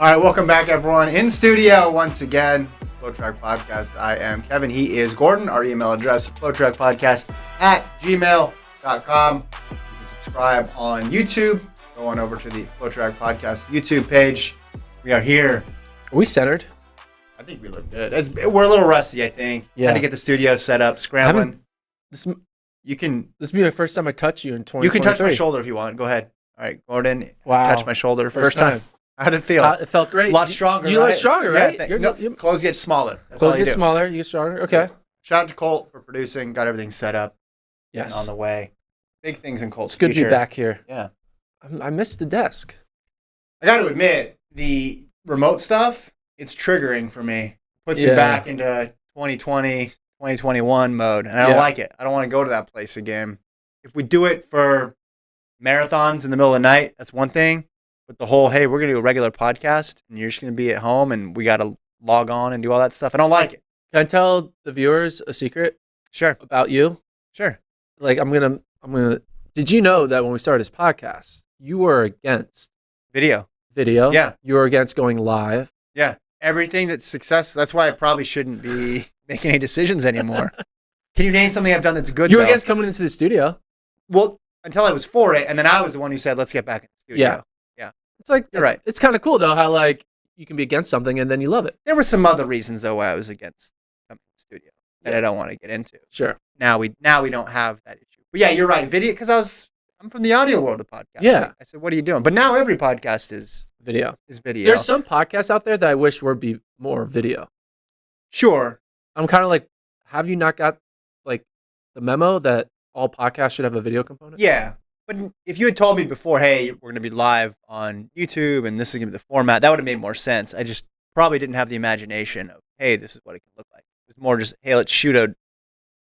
All right, welcome back, everyone. In studio once again, FloTrack Podcast. I am Kevin. He is Gordon. Our email address, flotrackpodcast@gmail.com. You can subscribe on YouTube. Go on over to the FloTrack Podcast YouTube page. We are here. Are we centered? I think we look good. We're a little rusty, I think. Yeah. Had to get the studio set up, scrambling. This will be the first time I touch you in 2023. You can touch my shoulder if you want. Go ahead. All right, Gordon. Wow. Touch my shoulder. First time. How did it feel? It felt great. A lot stronger, You right? look stronger, right? Yeah, clothes get smaller. That's clothes all you get do. smaller, you get stronger. Okay. Yeah. Shout out to Colt for producing. Got everything set up. Yes. And on the way. Big things in Colt's It's good future. to be back here. Yeah. I missed the desk. I got to admit, the remote stuff, it's triggering for me. Puts me back into 2020, 2021 mode. And I don't like it. I don't want to go to that place again. If we do it for marathons in the middle of the night, that's one thing. But the whole, hey, we're going to do a regular podcast and you're just going to be at home and we got to log on and do all that stuff. I don't like it. Can I tell the viewers a secret? Sure. About you? Sure. Like I'm gonna did you know that when we started this podcast, you were against video? Yeah. You were against going live. Yeah. Everything that's success. That's why I probably shouldn't be making any decisions anymore. Can you name something I've done that's good? You were against coming into the studio. Well, until I was for it, and then I was the one who said, "Let's get back in the studio." Yeah. It's like you're right. It's kind of cool though how like you can be against something and then you love it. There were some other reasons though why I was against coming to the studio that I don't want to get into. Sure. Now we don't have that issue. But yeah, you're right. Video, because I'm from the audio world of podcasts. Yeah. I said, "What are you doing?" But now every podcast is video. There's some podcasts out there that I wish would be more video. Sure. I'm kind of like, have you not got like the memo that all podcasts should have a video component? Yeah. But if you had told me before, hey, we're going to be live on YouTube and this is going to be the format, that would have made more sense. I just probably didn't have the imagination of, hey, this is what it can look like. It was more just, hey, let's shoot an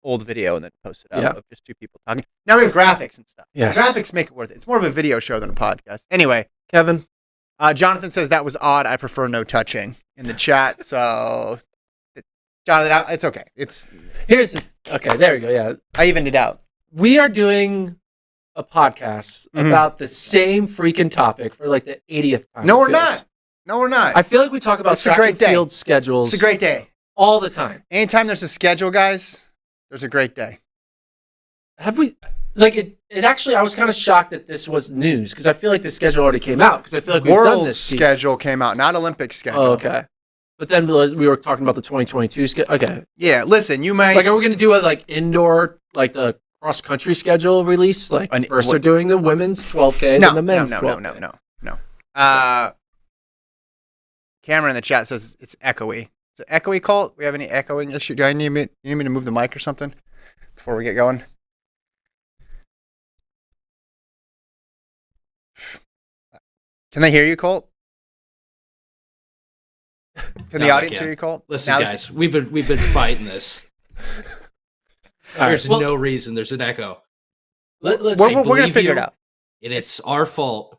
old video and then post it up of just two people talking. Now we have graphics and stuff. Yes. Graphics make it worth it. It's more of a video show than a podcast. Anyway. Kevin. Jonathan says that was odd. I prefer no touching in the chat. So, Jonathan, it's okay. Okay, there we go. Yeah. I evened it out. We are doing a podcast about the same freaking topic for like the 80th time. No, we're not. I feel like we talk about track and field schedules. It's a great day. All the time. Anytime there's a schedule, guys, there's a great day. Have we, like it actually, I was kind of shocked that this was news because I feel like the schedule already came out because I feel like we've done this piece. Schedule came out, not Olympic schedule. Oh, okay. But then we were talking about the 2022 schedule. Okay. Yeah, listen, you might. Like, are we going to do a like indoor, like the cross-country schedule release? Like, first they're doing the women's 12K and the men's 12K. No. Cameron in the chat says it's echoey. Is it echoey, Colt? We have any echoing issue? Do you need me to move the mic or something before we get going? Can they hear you, Colt? Can the audience hear you, Colt? Listen, guys, we've been fighting this. There's no reason. There's an echo. We're going to figure it out. And it's our fault,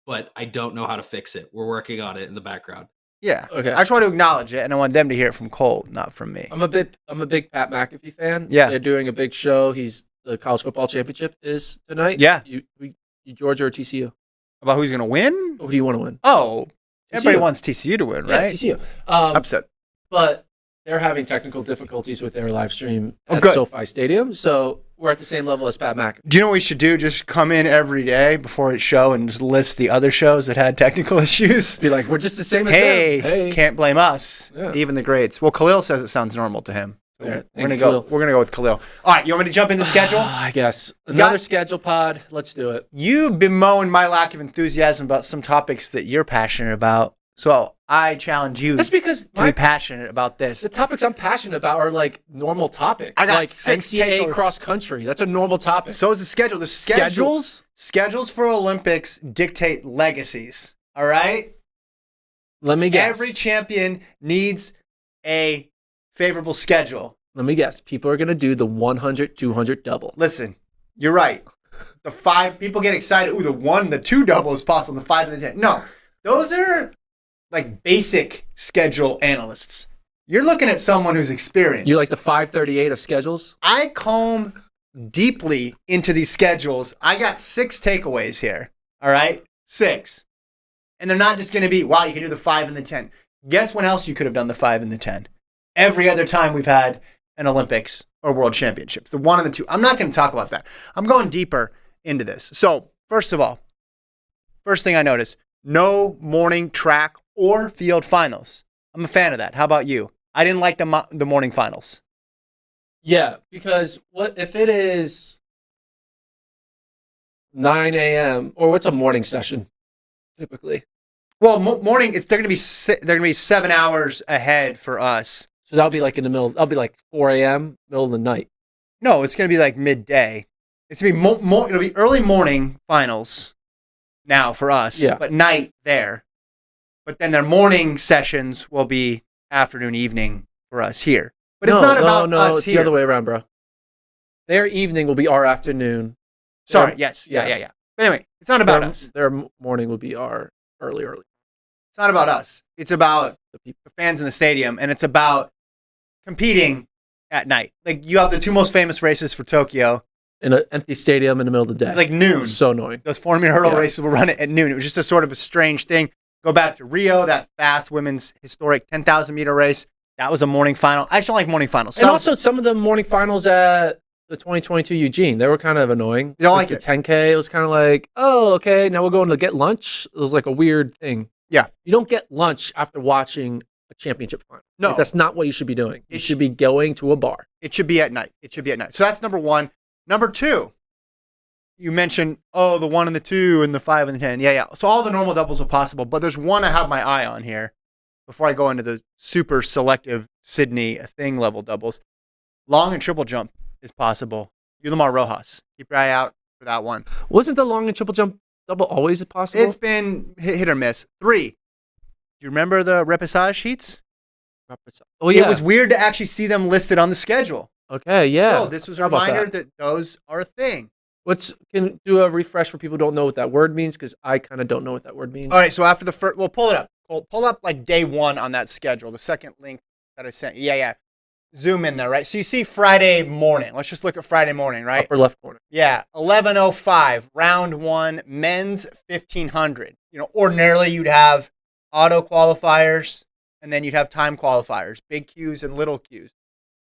but I don't know how to fix it. We're working on it in the background. Yeah. Okay. I just want to acknowledge it, and I want them to hear it from Colt, not from me. I'm a big Pat McAfee fan. Yeah. They're doing a big show. The college football championship is tonight. Yeah. You Georgia or TCU? About who's going to win? Who do you want to win? Oh, everybody wants TCU to win, right? Yeah, TCU. Upset. But they're having technical difficulties with their live stream at good. SoFi Stadium, so we're at the same level as Pat McAfee. Do you know what we should do? Just come in every day before its show and just list the other shows that had technical issues. Be like, we're just the same as hey, them. Hey, can't blame us. Yeah. Even the greats. Well, Khalil says it sounds normal to him. Yeah, We're gonna go with Khalil. All right, you want me to jump in the schedule? I guess another schedule pod. Let's do it. You've been mowing my lack of enthusiasm about some topics that you're passionate about, so I challenge you. That's because to be passionate about this. The topics I'm passionate about are like normal topics. I got like NCAA cross country. That's a normal topic. So is the schedule. The schedules for Olympics dictate legacies. All right. Let me guess. Every champion needs a favorable schedule. Let me guess. People are going to do the 100, 200 double. Listen, you're right. The 5, people get excited. Ooh, the 2 double is possible. The 5 and the 10. No, those are like basic schedule analysts. You're looking at someone who's experienced. You like the 538 of schedules? I comb deeply into these schedules. I got 6 takeaways here. All right? 6. And they're not just going to be, wow, you can do the 5 and the 10. Guess when else you could have done the 5 and the 10? Every other time we've had an Olympics or World Championships. The 1 and the 2. I'm not going to talk about that. I'm going deeper into this. So, first of all, first thing I noticed, no morning track or field finals. I'm a fan of that. How about you? I didn't like the morning finals. Yeah, because what if it is 9 a.m. or what's a morning session typically? Well, morning. They're going to be 7 hours ahead for us. So that'll be like in the middle. That'll be like 4 a.m. middle of the night. No, it's going to be like midday. It's going to be it'll be early morning finals now for us, but night there. But then their morning sessions will be afternoon, evening for us here. But it's not about us it's here. The other way around, bro. Their evening will be our afternoon. Sorry, yes. Yeah. But anyway, it's not about us. Their morning will be our early. It's not about us. It's about the fans in the stadium, and it's about competing at night. Like, you have the 2 most famous races for Tokyo. In an empty stadium in the middle of the day. It's like noon. It's so annoying. Those 400-meter hurdle races will run at noon. It was just a sort of a strange thing. Go back to Rio, that fast women's historic 10,000-meter race. That was a morning final. I just don't like morning finals. And also some of the morning finals at the 2022 Eugene, they were kind of annoying. You don't like the it? 10K, it was kind of like, oh, okay, now we're going to get lunch. It was like a weird thing. Yeah. You don't get lunch after watching a championship final. No. Like, that's not what you should be doing. You should be going to a bar. It should be at night. So that's number 1. Number 2, you mentioned, the 1 and the 2 and the 5 and the 10. Yeah. So all the normal doubles are possible, but there's one I have my eye on here before I go into the super selective Sydney thing level doubles. Long and triple jump is possible. Yulimar Rojas. Keep your eye out for that one. Wasn't the long and triple jump double always possible? It's been hit or miss. 3. Do you remember the repassage sheets? Oh, yeah. It was weird to actually see them listed on the schedule. Okay, yeah. So this was a reminder that those are a thing. Can do a refresh for people who don't know what that word means, because I kind of don't know what that word means. All right, so after the first, we'll pull it up. Pull up like day 1 on that schedule, the second link that I sent. Yeah. Zoom in there, right? So you see Friday morning. Let's just look at Friday morning, right? Upper left corner. Yeah, 11:05, round 1, men's 1500. Ordinarily you'd have auto qualifiers, and then you'd have time qualifiers, big Qs and little Qs.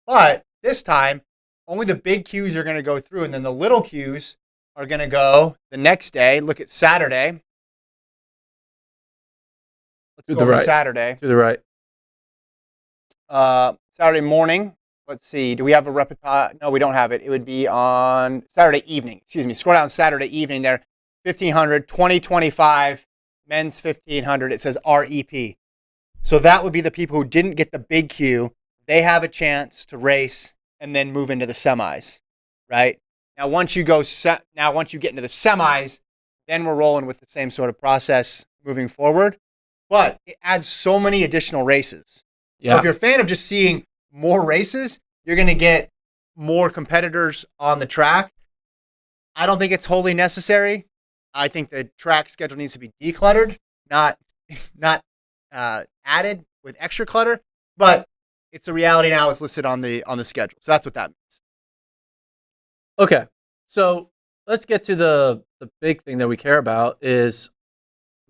But this time, only the big Qs are going to go through, and then the little Qs are going to go the next day. Look at Saturday. Let's go over Saturday. To the right. Saturday morning. Let's see. Do we have a repertoire? No, we don't have it. It would be on Saturday evening. Excuse me. Scroll down Saturday evening there. 1500, 2025, men's 1500. It says REP. So that would be the people who didn't get the big Q. They have a chance to race and then move into the semis, right? Now, once you get into the semis, then we're rolling with the same sort of process moving forward. But it adds so many additional races. Yeah. So if you're a fan of just seeing more races, you're going to get more competitors on the track. I don't think it's wholly necessary. I think the track schedule needs to be decluttered, not added with extra clutter. But it's a reality now. It's listed on the schedule. So that's what that means. Okay. So let's get to the big thing that we care about is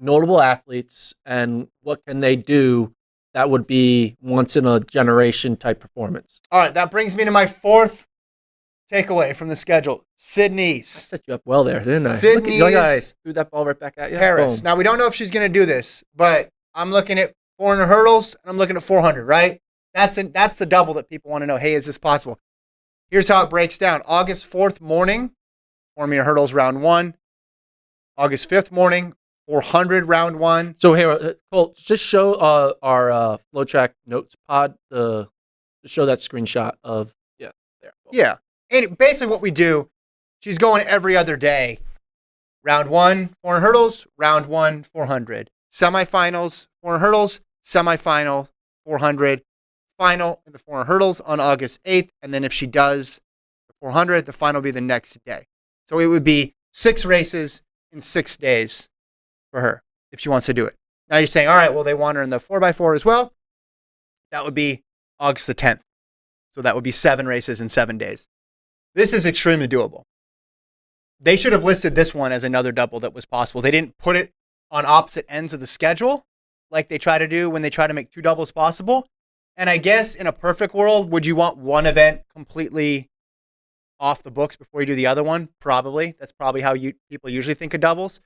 notable athletes and what can they do that would be once in a generation type performance. All right. That brings me to my 4th takeaway from the schedule. Sydney's. I set you up well there, didn't I? Sydney's. Look, I threw that ball right back at you. Paris. Boom. Now, we don't know if she's going to do this, but I'm looking at 400 hurdles and I'm looking at 400, right? That's the double that people want to know. Hey, is this possible? Here's how it breaks down. August 4th morning, 400-meter hurdles round 1. August 5th morning, 400 round 1. So here, Colt, just show our FloTrack notes pod to show that screenshot of there. Yeah, and basically what we do, she's going every other day. Round 1, 400 hurdles. Round 1, 400. Semifinals, 400 hurdles. Semifinal, 400. Final in the 400 hurdles on August 8th. And then if she does the 400, the final will be the next day. So it would be 6 races in 6 days for her if she wants to do it. Now you're saying, all right, well, they want her in the 4x4 as well. That would be August the 10th. So that would be 7 races in 7 days. This is extremely doable. They should have listed this one as another double that was possible. They didn't put it on opposite ends of the schedule, like they try to do when they try to make 2 doubles possible. And I guess in a perfect world, would you want one event completely off the books before you do the other one? Probably. That's probably how people usually think of doubles.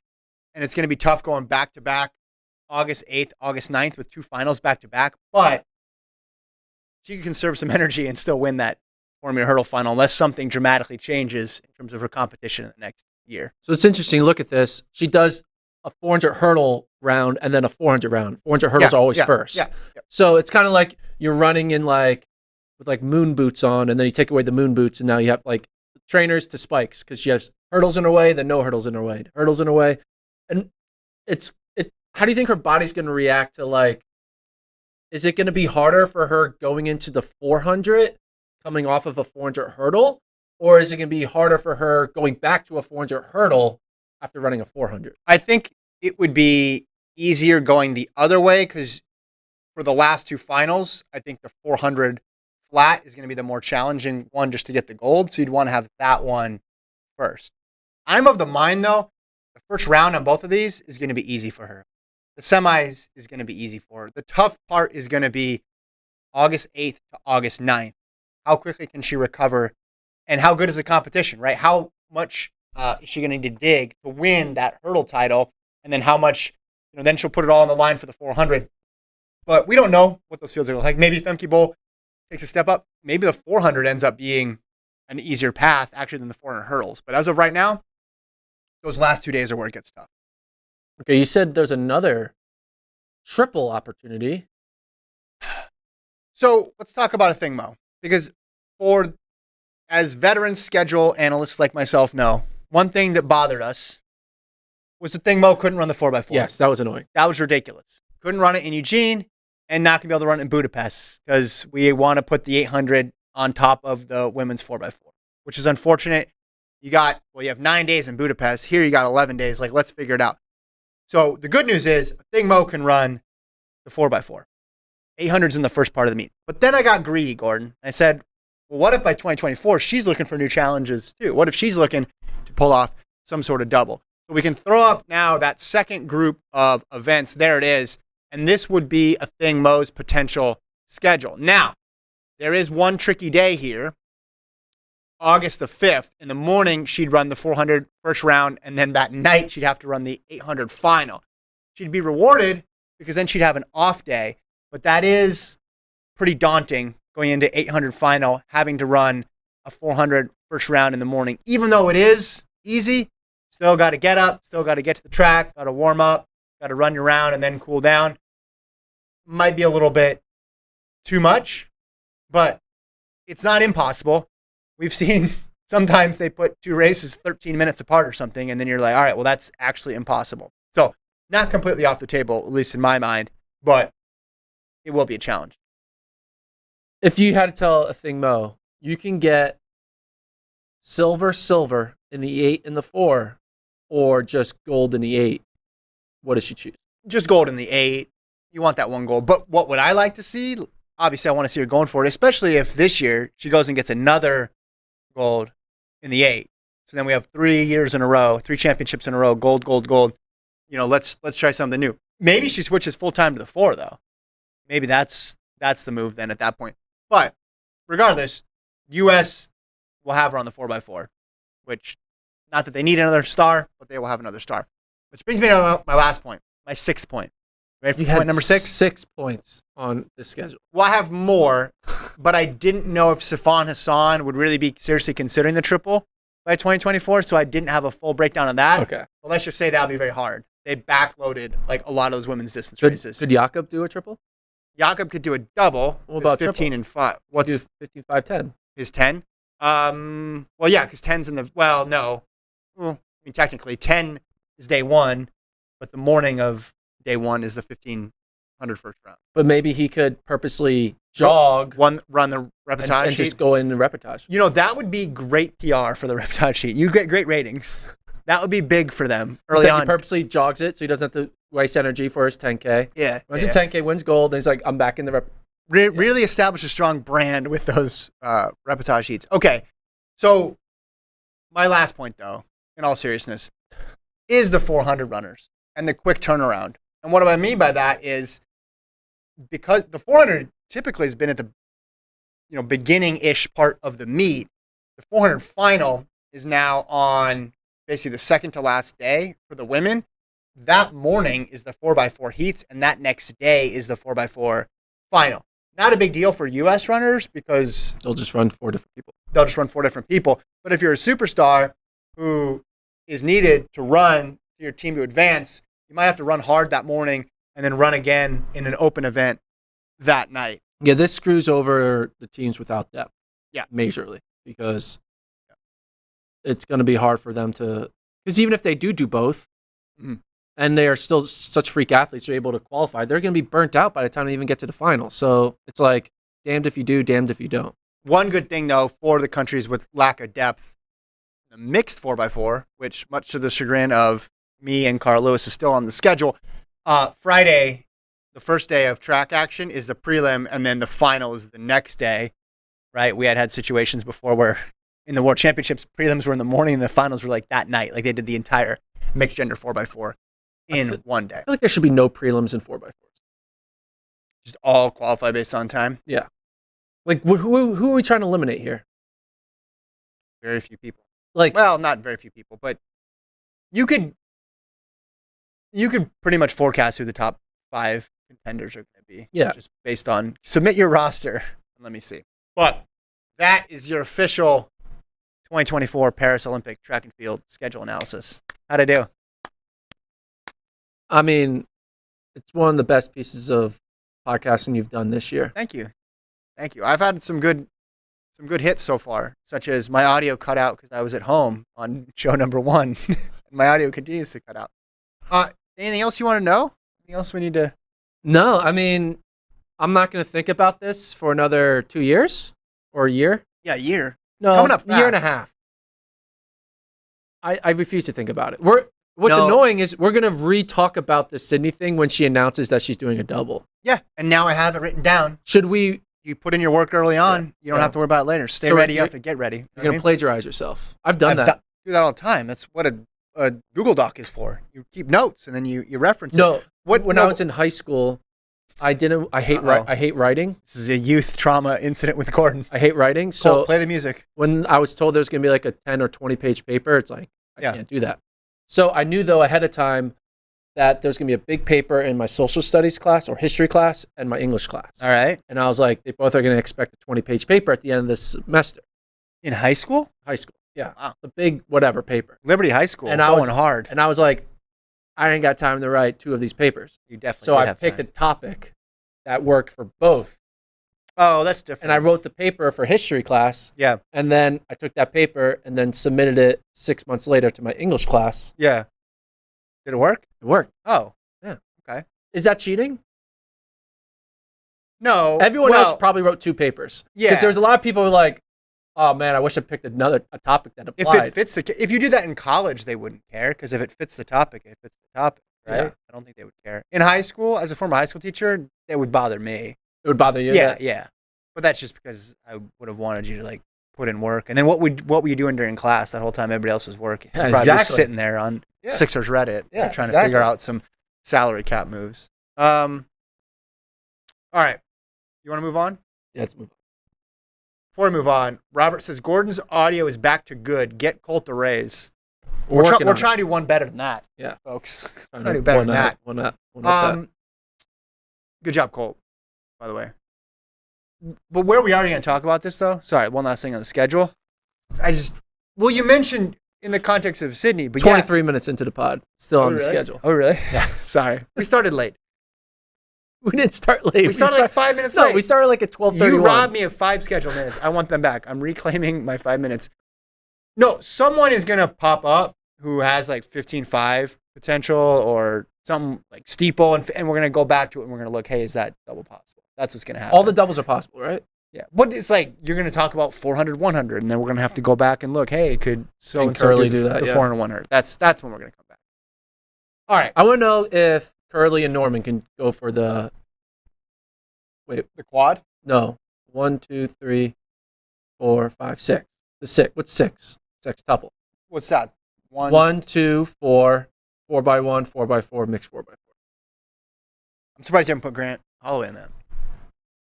And it's going to be tough going back to back August 8th, August 9th with 2 finals back to back. But she can conserve some energy and still win that 400-meter hurdle final unless something dramatically changes in terms of her competition in the next year. So it's interesting. Look at this. She does a 400 hurdle round and then a 400 round. 400 hurdles are always first. Yeah. So it's kind of like you're running in with moon boots on, and then you take away the moon boots, and now you have trainers to spikes because she has hurdles in her way, then no hurdles in her way, hurdles in her way, and how do you think her body's going to react to is it going to be harder for her going into the 400 coming off of a 400 hurdle, or is it going to be harder for her going back to a 400 hurdle after running a 400? I think it would be easier going the other way because for the last 2 finals, I think the 400 flat is going to be the more challenging one just to get the gold. So you'd want to have that one first. I'm of the mind, though, the first round on both of these is going to be easy for her. The semis is going to be easy for her. The tough part is going to be August 8th to August 9th. How quickly can she recover? And how good is the competition, right? How much is she going to need to dig to win that hurdle title? And then how much, then she'll put it all on the line for the 400. But we don't know what those fields are like. Maybe Femke Bol takes a step up. Maybe the 400 ends up being an easier path actually than the 400 hurdles. But as of right now, those last 2 days are where it gets tough. Okay, you said there's another triple opportunity. So let's talk about a thing, Mo. Because as veteran schedule analysts like myself know, one thing that bothered us was the thing Mo couldn't run the 4x4. Yes, that was annoying. That was ridiculous. Couldn't run it in Eugene and not going to be able to run it in Budapest because we want to put the 800 on top of the women's 4x4, which is unfortunate. You have 9 days in Budapest. Here you got 11 days. Let's figure it out. So the good news is Thing Mo can run the 4x4. 800's in the first part of the meet. But then I got greedy, Gordon. I said, well, what if by 2024 she's looking for new challenges too? What if she's looking to pull off some sort of double? So we can throw up now that second group of events. There it is. And this would be a Thing Mo's potential schedule. Now, there is one tricky day here. August the 5th, in the morning, she'd run the 400 first round, and then that night, she'd have to run the 800 final. She'd be rewarded because then she'd have an off day, but that is pretty daunting going into 800 final, having to run a 400 first round in the morning. Even though it is easy, still got to get up, still got to get to the track, got to warm up, got to run your round and then cool down. Might be a little bit too much, but it's not impossible. We've seen sometimes they put 2 races 13 minutes apart or something, and then you're like, all right, well, that's actually impossible. So not completely off the table, at least in my mind, but it will be a challenge. If you had to tell a Thing Mo, you can get silver in the 8 and the 4, or just gold in the 8, what does she choose? Just gold in the 8. You want that one gold. But what would I like to see? Obviously, I want to see her going for it, especially if this year she goes and gets another gold in the 8. So then we have 3 years in a row, 3 championships in a row, gold. Let's try something new. Maybe she switches full time to the 4 though. Maybe that's the move then at that point. But regardless, US will have her on the 4x4, which not that they need another star, but they will have another star. Which brings me to my last point, my 6th point. Ready for point number 6? 6 points on the schedule. Well, I have more, but I didn't know if Sifan Hassan would really be seriously considering the triple by 2024, so I didn't have a full breakdown on that. Okay. But let's just say that would be very hard. They backloaded a lot of those women's distance races. Could Jakob do a triple? Jakob could do a double. What about 15 triple? And 5? What's 15, 5, 10? His 10? Well, yeah, because 10's in the... Well, no. Well, I mean, technically, 10 is day 1, but the morning of day 1 is the 1500 first round. But maybe he could purposely jog... Run the reportage and sheet. just go in the reportage. That would be great PR for the reportage sheet. You get great ratings. That would be big for them early on. He purposely jogs it so he doesn't have to waste energy for his 10K. Yeah. Runs a 10K, wins gold, and he's like, I'm back in the Really establish a strong brand with those reportage sheets. Okay. So my last point, though, in all seriousness, is the 400 runners. and the quick turnaround. And what do I mean by that is because the 400 typically has been at the beginning-ish part of the meet, the 400 final is now on basically the second to last day for the women. That morning is the 4x4 heats, and that next day is the 4x4 final. Not a big deal for U.S. runners because they'll just run 4 different people. They'll just run 4 different people. But if you're a superstar who is needed to run for your team to advance, you might have to run hard that morning and then run again in an open event that night. Yeah, this screws over the teams without depth. Yeah. Majorly. Because it's going to be hard for them to... Because even if they do both, and they are still such freak athletes who are able to qualify, they're going to be burnt out by the time they even get to the final. So it's like, damned if you do, damned if you don't. One good thing, though, for the countries with lack of depth, the mixed 4x4, which much to the chagrin of me and Carl Lewis is still on the schedule, Friday, the first day of track action, is the prelim, and then the final is the next day, right? We had situations before where in the World Championships, prelims were in the morning and the finals were like that night. Like they did the entire mixed gender 4x4 in one day. I feel like there should be no prelims in 4x4s. Just all qualify based on time? Yeah. Like, who are we trying to eliminate here? Very few people. Like, well, not very few people, but you could pretty much forecast who the top 5 contenders are going to be. Yeah. Just based on submit your roster. Let me see. But that is your official 2024 Paris Olympic track and field schedule analysis. How'd I do? I mean, it's one of the best pieces of podcasting you've done this year. Thank you. I've had some good hits so far, such as my audio cut out because I was at home on show number 1. And my audio continues to cut out. Anything else you want to know? Anything else we need to? No, I mean, I'm not going to think about this for another 2 years or a year. Yeah, a year. No, it's coming up fast. A year and a half. I refuse to think about it. What's annoying is we're going to re-talk about the Sydney thing when she announces that she's doing a double. Yeah, and now I have it written down. Should we? You put in your work early on. Yeah. You don't have to worry about it later. Stay ready. You have to get ready. You're going to plagiarize yourself. I've done that. Do that all the time. That's what a Google Doc is for. You keep notes and then you reference it. When I was in high school, I hate writing. This is a youth trauma incident with Gordon. I hate writing. So play the music. When I was told there was going to be like a 10 or 20 page paper, it's like, I can't do that. So I knew though ahead of time that there's going to be a big paper in my social studies class or history class and my English class. All right. And I was like, they both are going to expect a 20-page paper at the end of this semester. In high school? High school, yeah. Wow. The big whatever paper. Liberty High School, and going hard. And I was like, I ain't got time to write 2 of these papers. You definitely So I picked a topic that worked for both. Oh, that's different. And I wrote the paper for history class. Yeah. And then I took that paper and then submitted it 6 months later to my English class. Yeah. Did it work? It worked. Oh. Yeah. Okay. Is that cheating? No. Everyone else probably wrote 2 papers. Yeah. Because there's a lot of people who are like, oh man, I wish I picked a topic that applied. If you do that in college, they wouldn't care because if it fits the topic, it fits the topic, right? Yeah. I don't think they would care. In high school, as a former high school teacher, it would bother me. It would bother you? Yeah. But that's just because I would have wanted you to like put in work. And then what were you doing during class that whole time everybody else was working? Yeah, probably just sitting there on Sixers Reddit trying to figure out some salary cap moves. All right. You want to move on? Yeah, let's move on. Before we move on, Robert says, Gordon's audio is back to good. Get Colt to raise. We're trying to do one better than that. Yeah. Folks. Trying to do better than that. Good job, Colt, by the way. But where we are going to talk about this, though? Sorry, one last thing on the schedule. You mentioned in the context of Sydney, but 23 minutes into the pod, still on the schedule. Oh, really? Yeah. Sorry. We started late. We didn't start late. We started like 5 minutes late. No, we started like at 12:31. You robbed me of 5 scheduled minutes. I want them back. I'm reclaiming my 5 minutes. No, someone is going to pop up who has like 15.5 potential or something like steeple, and we're going to go back to it and we're going to look, hey, is that double possible? That's what's going to happen. All the doubles are possible, right? Yeah. But it's like you're going to talk about 400, 100, and then we're going to have to go back and look, hey, could so-and-so do that, the 400, 100. That's when we're going to come back. All right. I want to know if Curly and Norman can go for the... Wait. The quad? No. 1, 2, 3, 4, 5, 6. The 6. What's 6? Sextuple. What's that? 1, 2, 4, 4x1, 4x4, mixed 4x4. I'm surprised you haven't put Grant Holloway in that.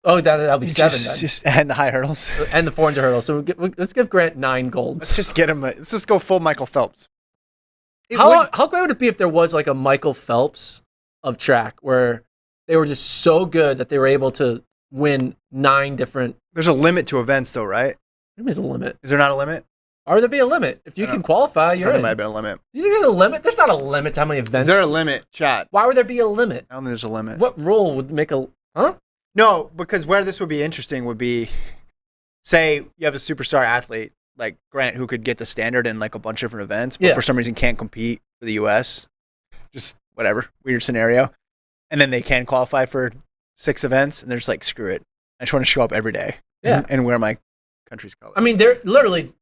Oh, that'll be 7 then. Just and the high hurdles. And the 400 hurdles. So let's give Grant 9 golds. Let's just get him. Let's just go full Michael Phelps. How great would it be if there was like a Michael Phelps of track where they were just so good that they were able to win 9 different... There's a limit to events though, right? There's a limit. Is there not a limit? Or would there be a limit? If you can qualify, you're in. There might have been a limit. You think there's a limit? There's not a limit to how many events. Is there a limit, chat? Why would there be a limit? I don't think there's a limit. What rule would make a... Huh? No, because where this would be interesting would be, say you have a superstar athlete like Grant who could get the standard in like a bunch of different events, but for some reason can't compete for the U.S. Just whatever, weird scenario. And then they can qualify for 6 events, and they're just like, screw it. I just want to show up every day and wear my country's colors. I mean, they're literally...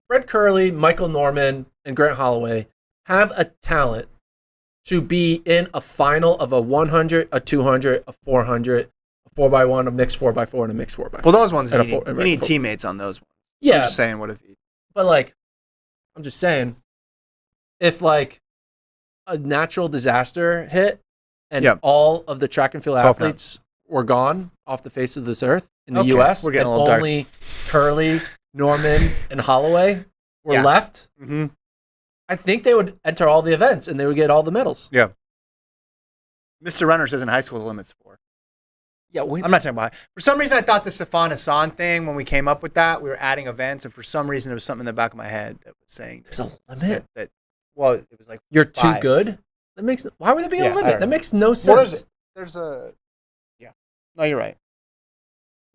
Fred Curley, Michael Norman, and Grant Holloway have a talent to be in a final of a 100, a 200, a 400, a 4x1, a mixed 4x4, and a mixed 4x4. Well, those ones, you need teammates on those ones. Yeah. I'm just saying, what if you... But, like, I'm just saying, if, like, a natural disaster hit and all of the track and field athletes were gone off the face of this earth in the U.S., we're getting and a little only Curley, Norman, and Holloway were left, I think they would enter all the events and they would get all the medals. Yeah. Mr. Runner says in high school the limit's 4. Yeah, I'm not talking about it. For some reason, I thought the Stefan Hassan thing, when we came up with that, we were adding events, and for some reason, there was something in the back of my head that was saying there's a limit. Well, it was like you're 5. too good. Why would there be a limit? That makes no sense. Well, there's a no, you're right.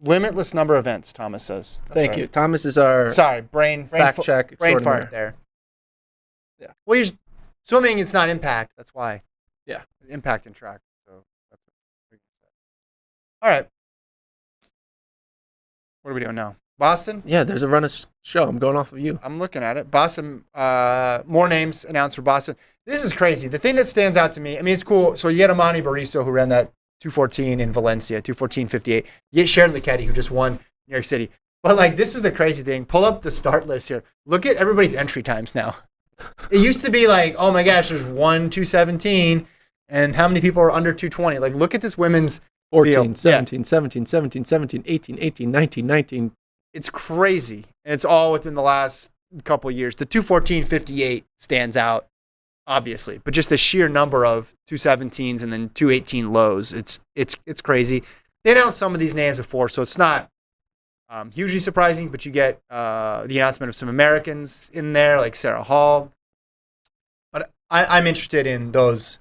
Limitless number of events, Thomas says. Thank you. Thomas is our brain fact check brain extraordinaire. fart there. Yeah. Well, swimming, it's not impact. That's why. Yeah. Impact and track. So that's all right. What are we doing now? Boston? Yeah, there's a run of show. I'm going off of you. I'm looking at it. Boston, more names announced for Boston. This is crazy. The thing that stands out to me, I mean, it's cool. So you get Amani Bariso, who ran that 214 in Valencia, 214.58. You get Sharon Lecchetti, who just won New York City. But, like, this is the crazy thing. Pull up the start list here. Look at everybody's entry times now. It used to be like, oh, my gosh, there's 217, and how many people are under 220? Like, look at this women's 14, field. 17, 17, 17, 17, 18, 18, 19, 19. It's crazy. And it's all within the last couple of years. The 214.58 stands out, obviously, but just the sheer number of 217s and then 218 lows, it's crazy. They announced some of these names before, so it's not hugely surprising, but you get the announcement of some Americans in there, like Sarah Hall. But I'm interested in those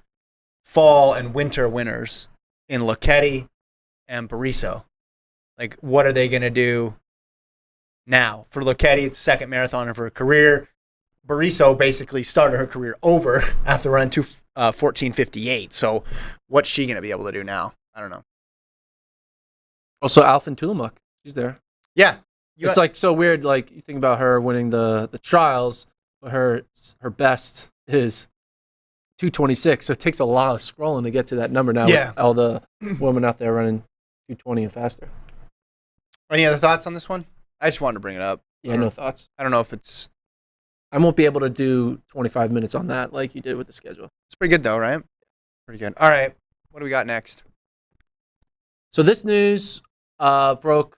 fall and winter winners in Lecchetti and Bariso. Like, what are they going to do now? For Lecchetti, it's the second marathon of her career. Bariso basically started her career over after running 14.58. So what's she going to be able to do now? I don't know. Also, Alfin Tulamuk. She's there. Yeah. It's like so weird. Like, you think about her winning the trials, but her best is 2:26. So it takes a lot of scrolling to get to that number now. Yeah. With all the women out there running 2:20 and faster. Any other thoughts on this one? I just wanted to bring it up. Yeah, no thoughts. I don't know if it's... I won't be able to do 25 minutes on that like you did with the schedule. It's pretty good, though, right? Pretty good. All right. What do we got next? So this news broke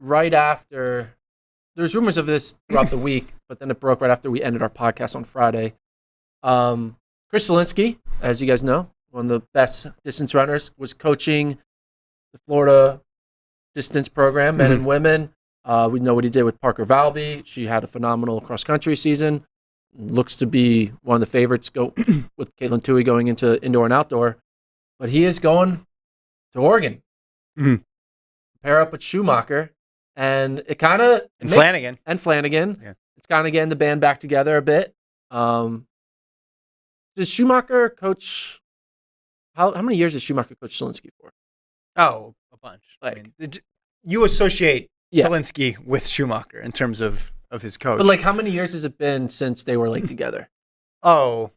right after... There's rumors of this throughout the week, but then it broke right after we ended our podcast on Friday. Chris Zielinski, as you guys know, one of the best distance runners, was coaching the Florida distance program, men and women. We know what he did with Parker Valby. She had a phenomenal cross-country season. Looks to be one of the favorites with Caitlin Tui going into indoor and outdoor. But he is going to Oregon. Mm-hmm. Pair up with Schumacher. And it kind of... Flanagan. And Flanagan. Yeah. It's kind of getting the band back together a bit. Does Schumacher coach... How many years has Schumacher coached Zielinski for? Oh, a bunch. Like, I mean, you associate Zielinski with Schumacher in terms of his coach. But, like, how many years has it been since they were, like, together? Oh,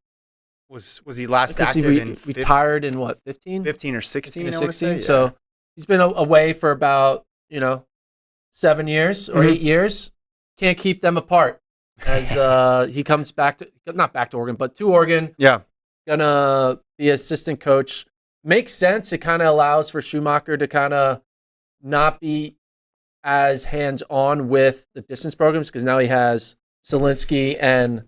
was he last active in... Retired in, what, 15? 15 or 16, 15 or 16. Yeah. So he's been away for about, 7 years or 8 years. Can't keep them apart. as he comes not back to Oregon, but to Oregon. Yeah. Gonna be assistant coach. Makes sense. It kind of allows for Schumacher to kind of not be as hands-on with the distance programs because now he has Zielinski and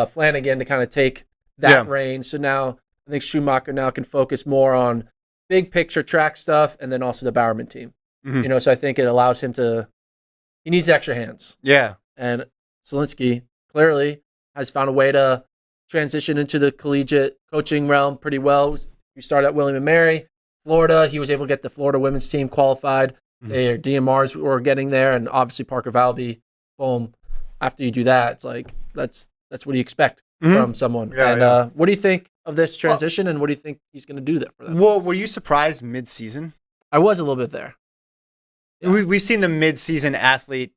Flanagan to kind of take that reign. So now I think Schumacher now can focus more on big picture track stuff and then also the Bowerman team. Mm-hmm. So I think it allows him he needs extra hands. Yeah. And Zielinski clearly has found a way to transition into the collegiate coaching realm pretty well. He started at William & Mary, Florida. He was able to get the Florida women's team qualified. Their DMRs were getting there, and obviously Parker Valby, boom. After you do that, it's like that's what you expect from someone. Yeah, what do you think of this transition, and what do you think he's going to do there for them? Well, were you surprised mid-season? I was a little bit there. Yeah. We've seen the mid-season athlete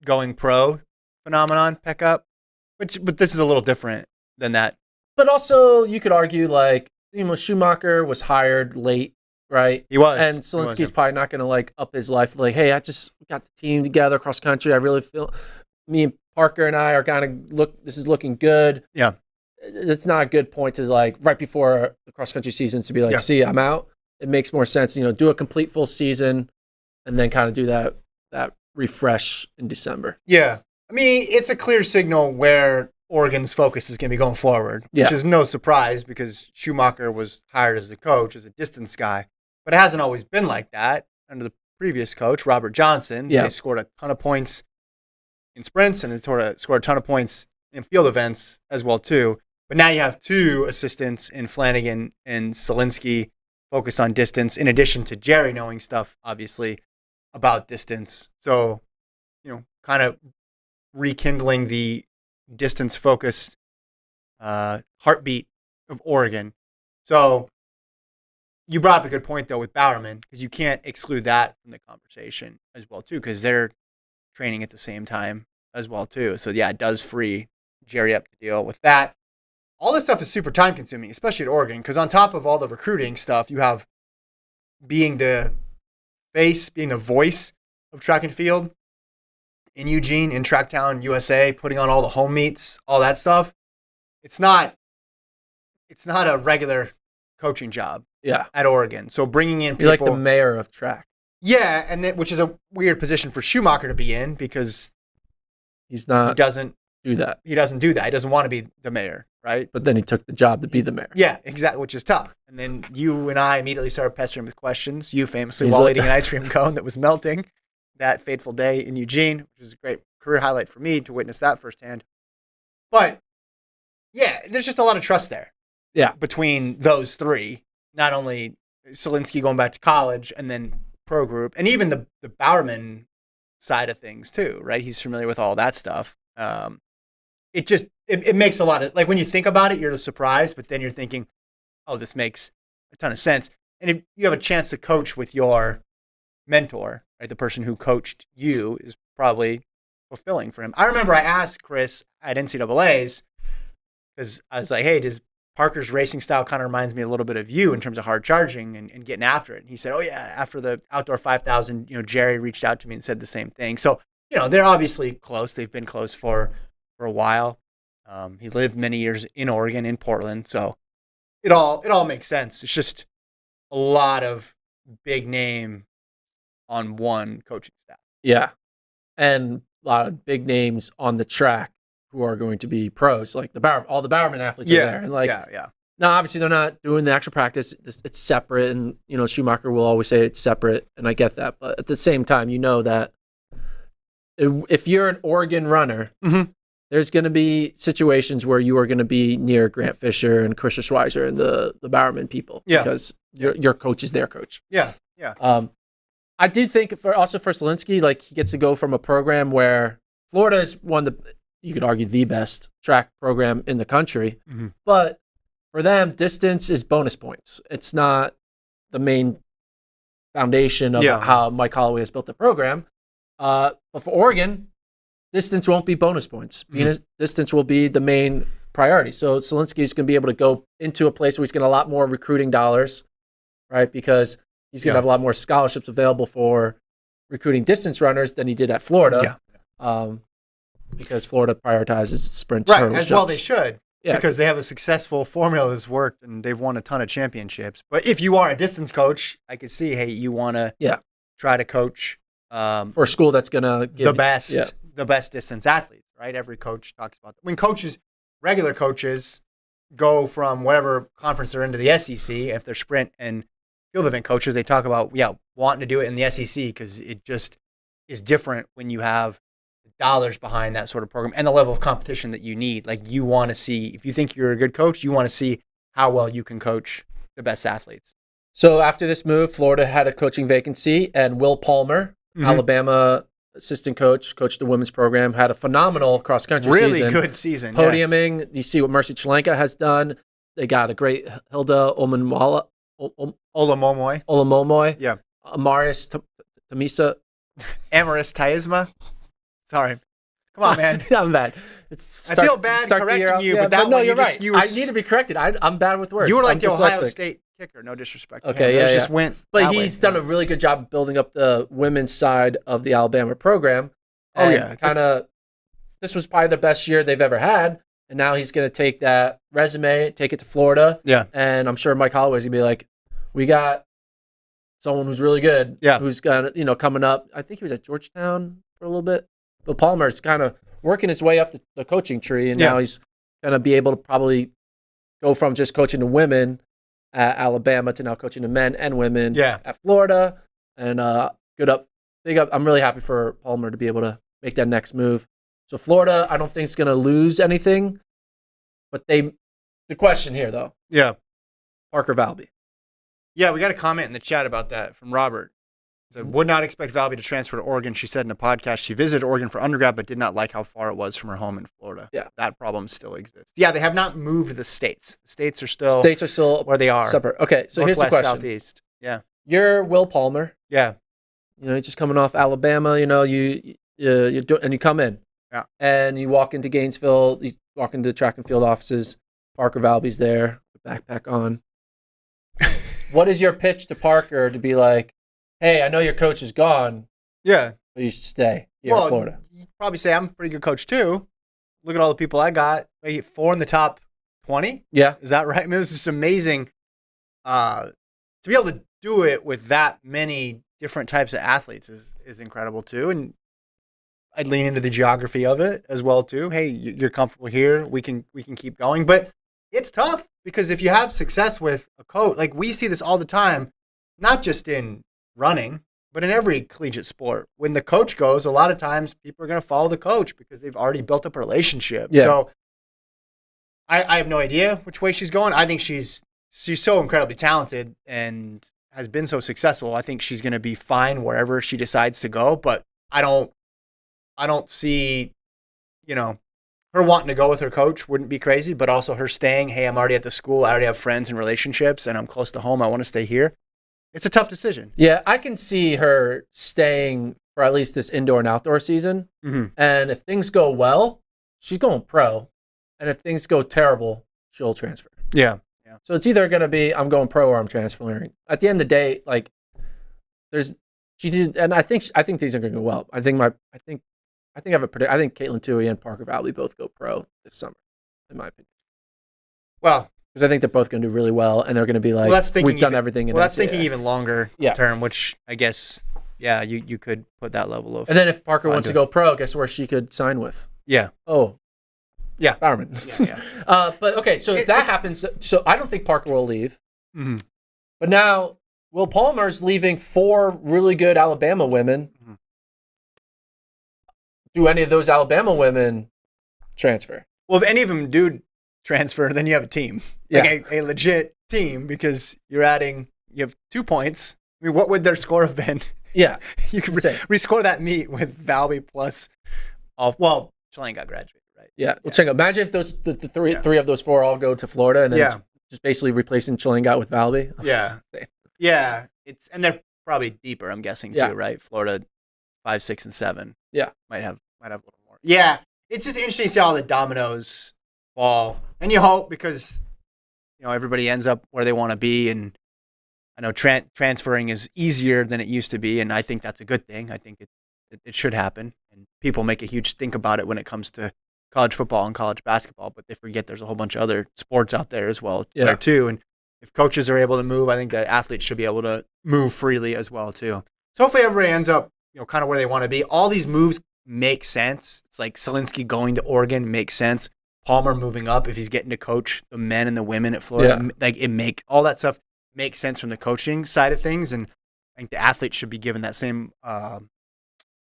going pro phenomenon pick up, but this is a little different than that. But also, you could argue Schumacher was hired late, right? He was. And Zielinski's probably not going to up his life. Hey, I just got the team together across country. I really feel me and Parker and I are kind of this is looking good. Yeah. It's not a good point to right before the cross country season to be see, I'm out. It makes more sense, do a complete full season and then kind of do that refresh in December. Yeah. I mean, it's a clear signal where Oregon's focus is going to be going forward, which is no surprise because Schumacher was hired as a coach, as a distance guy. But it hasn't always been like that. Under the previous coach, Robert Johnson, they scored a ton of points in sprints and they scored a ton of points in field events as well, too. But now you have two assistants in Flanagan and Zielinski focused on distance, in addition to Jerry knowing stuff, obviously, about distance. So, kind of rekindling the distance-focused heartbeat of Oregon. So you brought up a good point, though, with Bowerman, because you can't exclude that from the conversation as well, too, because they're training at the same time as well, too. So, yeah, it does free Jerry up to deal with that. All this stuff is super time-consuming, especially at Oregon, because on top of all the recruiting stuff, you have being the face, being the voice of track and field in Eugene, in Tracktown, USA, putting on all the home meets, all that stuff. It's not a regular coaching job at Oregon. So bringing in people... You're like the mayor of track. Yeah, which is a weird position for Schumacher to be in because he doesn't do that. He doesn't do that. He doesn't want to be the mayor, right? But then he took the job to be the mayor. Yeah, exactly, which is tough. And then you and I immediately started pestering him with questions. You famously while eating an ice cream cone that was melting that fateful day in Eugene, which was a great career highlight for me to witness that firsthand. But yeah, there's just a lot of trust there. Yeah. Between those three, not only Zielinski going back to college and then pro group, and even the Bowerman side of things too, right? He's familiar with all that stuff. It makes a lot of, when you think about it, you're surprised, but then you're thinking, oh, this makes a ton of sense. And if you have a chance to coach with your mentor, right, the person who coached you is probably fulfilling for him. I remember I asked Chris at NCAA's because I was like, hey, does Parker's racing style kind of reminds me a little bit of you in terms of hard charging and getting after it. And he said, oh yeah, after the outdoor 5,000, Jerry reached out to me and said the same thing. So, they're obviously close. They've been close for a while. He lived many years in Oregon, in Portland. So it all makes sense. It's just a lot of big name on one coaching staff. Yeah. And a lot of big names on the track who are going to be pros, like all the Bowerman athletes are there. And now, obviously, they're not doing the actual practice. It's separate. And, Schumacher will always say it's separate. And I get that. But at the same time, that if you're an Oregon runner, there's going to be situations where you are going to be near Grant Fisher and Krisha Schweizer and the Bowerman people because your coach is their coach. Yeah. I did think for Zielinski, he gets to go from a program where Florida is you could argue the best track program in the country, but for them, distance is bonus points. It's not the main foundation of how Mike Holloway has built the program. But for Oregon, distance won't be bonus points. Distance will be the main priority. So Zielinski is going to be able to go into a place where he's going to get a lot more recruiting dollars, right? Because he's going to have a lot more scholarships available for recruiting distance runners than he did at Florida. because Florida prioritizes sprints, right, hurdles, as well jumps. they should. Yeah. Because they have a successful formula that's worked and they've won a ton of championships. But if you are a distance coach, I could see, hey, you want to try to coach for a school that's going to give the best distance athletes, right? Every coach talks about that. When regular coaches go from whatever conference they're into the SEC, if they're sprint and field event coaches, they talk about, wanting to do it in the SEC because it just is different when you have dollars behind that sort of program and the level of competition that you need. Like you want to see, if you think you're a good coach, you want to see how well you can coach the best athletes. So after this move, Florida had a coaching vacancy, and Will Palmer, Alabama assistant coach, coached the women's program, had a phenomenal cross-country season. Really good season. Podiuming. Yeah. You see what Mercy Chelenka has done. They got a great Hilda Olamomoy. Yeah. Amaris Tamisa. Amaris Taisma. Sorry. Come on, man. I'm bad. I feel bad correcting you, but that no, one you're right. You were, I need to be corrected. I'm bad with words. You were like the Ohio State kicker. No disrespect. Okay, yeah. Just went. But he's done a really good job building up the women's side of the Alabama program. Kind of. This was probably the best year they've ever had, and now he's going to take that resume, take it to Florida. Yeah. And I'm sure Mike Holloway's going to be like, we got someone who's really good. Yeah. Who's got coming up. I think he was at Georgetown for a little bit. But Palmer's kind of working his way up the coaching tree, and now he's going to be able to probably go from just coaching the women at Alabama to now coaching the men and women at Florida. And big up. I'm really happy for Palmer to be able to make that next move. So Florida, I don't think is going to lose anything, but the question here though. Yeah. Parker Valby. Yeah, we got a comment in the chat about that from Robert. He said, would not expect Valby to transfer to Oregon. She said in a podcast she visited Oregon for undergrad, but did not like how far it was from her home in Florida. Yeah. That problem still exists. Yeah, they have not moved the states. The states are still where they are. Separate. Okay, so Northwest, here's the question. Southeast. Yeah. You're Will Palmer. Yeah. You're just coming off Alabama, you come in. Yeah. And you walk into Gainesville, you walk into the track and field offices, Parker Valby's there, backpack on. What is your pitch to Parker to be like, hey, I know your coach is gone. Yeah. But you should stay here in Florida. You'd probably say, I'm a pretty good coach too. Look at all the people I got. I get 4 in the top 20. Yeah. Is that right? I mean, this is amazing to be able to do it with that many different types of athletes is incredible too. And I'd lean into the geography of it as well too. Hey, you're comfortable here. We can keep going. But it's tough because if you have success with a coach, like we see this all the time, not just in running, but in every collegiate sport. When the coach goes, a lot of times people are going to follow the coach because they've already built up a relationship. Yeah. So I have no idea which way she's going. I think she's so incredibly talented and has been so successful. I think she's going to be fine wherever she decides to go, but I don't see, her wanting to go with her coach wouldn't be crazy, but also her staying, hey, I'm already at the school, I already have friends and relationships, and I'm close to home, I want to stay here. It's a tough decision. Yeah, I can see her staying for at least this indoor and outdoor season. Mm-hmm. And if things go well, she's going pro. And if things go terrible, she'll transfer. Yeah. So it's either going to be I'm going pro or I'm transferring. At the end of the day, like I think these are going to go well. I think Caitlin Toohey and Parker Valby both go pro this summer, in my opinion. Well, because I think they're both going to do really well, and they're going to be like, we've done everything. Well, that's thinking even longer term, which I guess, you could put that level of. And then if Parker wants to go pro, guess where she could sign with? Yeah. Oh. Yeah. Bowerman. Yeah. But okay, so if that happens, so I don't think Parker will leave. Mm-hmm. But now Will Palmer's leaving 4 really good Alabama women. Mm-hmm. Do any of those Alabama women transfer? Well, if any of them do transfer, then you have a team. Like a legit team because you have 2 points. I mean, what would their score have been? Yeah. You could rescore that meet with Valby plus Chelenka got graduated, right? Yeah. Well, check out. Imagine if those the three of those 4 all go to Florida and then it's just basically replacing Chelenka with Valby. Yeah. Yeah. And they're probably deeper, I'm guessing, too, right? Florida 5, 6, and 7. Yeah. Might have a little more. Yeah. It's just interesting to see how the dominoes fall. And you hope because, everybody ends up where they want to be. And I know transferring is easier than it used to be. And I think that's a good thing. I think it should happen. And people make a huge stink about it when it comes to college football and college basketball, but they forget there's a whole bunch of other sports out there as well there too. And if coaches are able to move, I think that athletes should be able to move freely as well too. So hopefully everybody ends up, kind of where they want to be. All these moves make sense. It's like Selinsky going to Oregon makes sense. Palmer moving up if he's getting to coach the men and the women at Florida. Like all that stuff makes sense from the coaching side of things, and I think the athletes should be given that same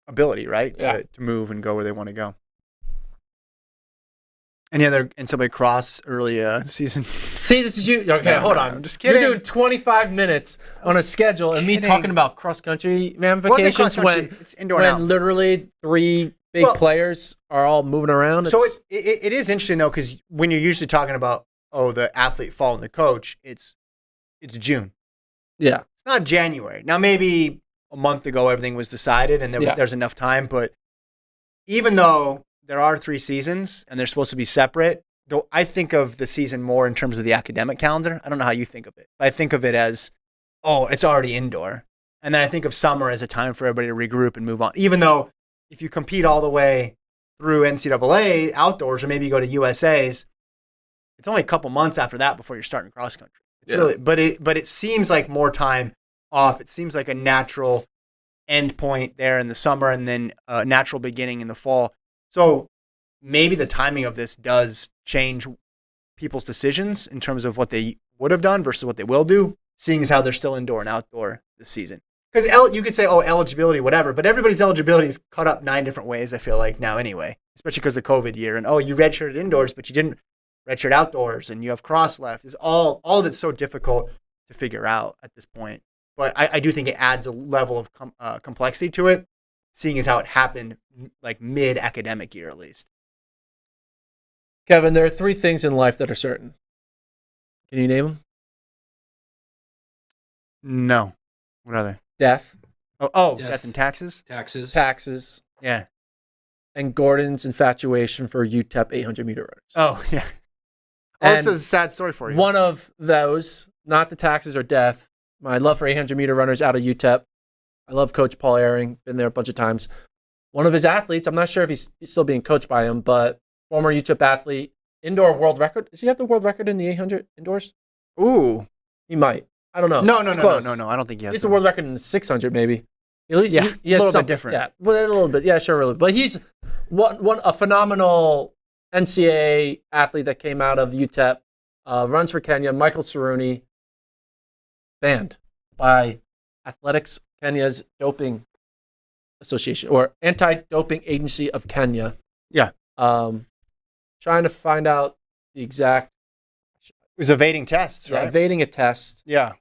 ability, right, to move and go where they want to go. Any other NCAA cross early season? See, this is you. Okay, hold on. I'm just kidding. You're doing 25 minutes on a schedule and me talking about cross-country ramifications it's indoor now. Literally 3 big players are all moving around. So it is interesting, though, because when you're usually talking about, the athlete following the coach, it's June. Yeah. It's not January. Now, maybe a month ago everything was decided and there's enough time, but even though there are 3 seasons and they're supposed to be separate, though I think of the season more in terms of the academic calendar. I don't know how you think of it. I think of it as, it's already indoor. And then I think of summer as a time for everybody to regroup and move on. Even though if you compete all the way through NCAA outdoors, or maybe you go to USA's, it's only a couple months after that before you're starting cross country. It's really, but it seems like more time off. It seems like a natural end point there in the summer and then a natural beginning in the fall. So maybe the timing of this does change people's decisions in terms of what they would have done versus what they will do, seeing as how they're still indoor and outdoor this season. Because you could say, eligibility, whatever, but everybody's eligibility is cut up 9 different ways, I feel like, now anyway, especially because of COVID year. And, you redshirted indoors, but you didn't redshirt outdoors, and you have cross left. It's all of it's so difficult to figure out at this point. But I do think it adds a level of complexity to it, seeing as how it happened like mid-academic year at least. Kevin, there are 3 things in life that are certain. Can you name them? No. What are they? Death. Death and taxes? Taxes. Yeah. And Gordon's infatuation for UTEP 800-meter runners. Oh, yeah. This is a sad story for you. One of those, not the taxes or death, my love for 800-meter runners out of UTEP. I love Coach Paul Ehring. Been there a bunch of times. One of his athletes, I'm not sure if he's still being coached by him, but former UTEP athlete, indoor world record. Does he have the world record in the 800 indoors? Ooh. He might. I don't know. No. I don't think he has. It's a world record in the 600, maybe. At least he has a little something bit different. Yeah, well, a little bit. Yeah, sure, really. But he's a phenomenal NCAA athlete that came out of UTEP. Runs for Kenya. Michael Saruni, banned by Athletics Kenya's doping association or anti-doping agency of Kenya. Yeah. Trying to find out the exact. It was evading tests, right? Yeah, evading a test. Yeah.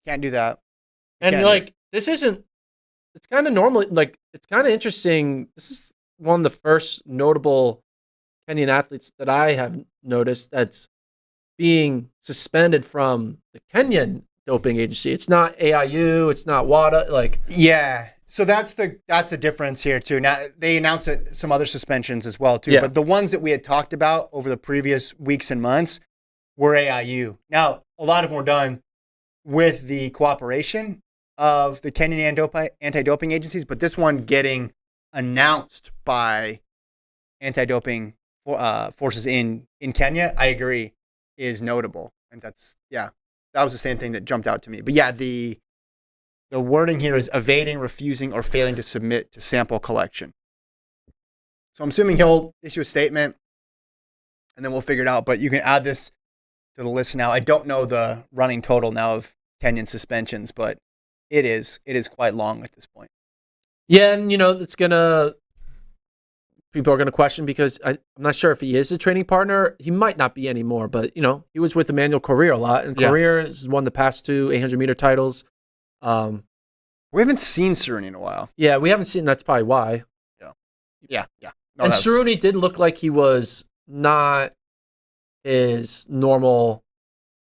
Can't do that. This isn't. It's kind of normal. It's kind of interesting. This is one of the first notable Kenyan athletes that I have noticed that's being suspended from the Kenyan doping agency. It's not AIU. It's not WADA. Yeah. So that's the difference here too. Now they announced some other suspensions as well too. Yeah. But the ones that we had talked about over the previous weeks and months were AIU. Now a lot of them were done with the cooperation of the Kenyan anti-doping agencies, but this one getting announced by anti-doping forces in Kenya, I agree, is notable. And that was the same thing that jumped out to me. But yeah, the wording here is evading, refusing, or failing to submit to sample collection. So I'm assuming he'll issue a statement, and then we'll figure it out. But you can add this to the list now. I don't know the running total now of Kenyan suspensions, but it is quite long at this point. Yeah, and people are gonna question because I'm not sure if he is a training partner. He might not be anymore, but he was with Emmanuel Correa a lot, and Correa has won the past 2 800-meter titles. We haven't seen Saruni in a while. Yeah, we haven't seen. That's probably why. Yeah. No, and Saruni did look like he was not his normal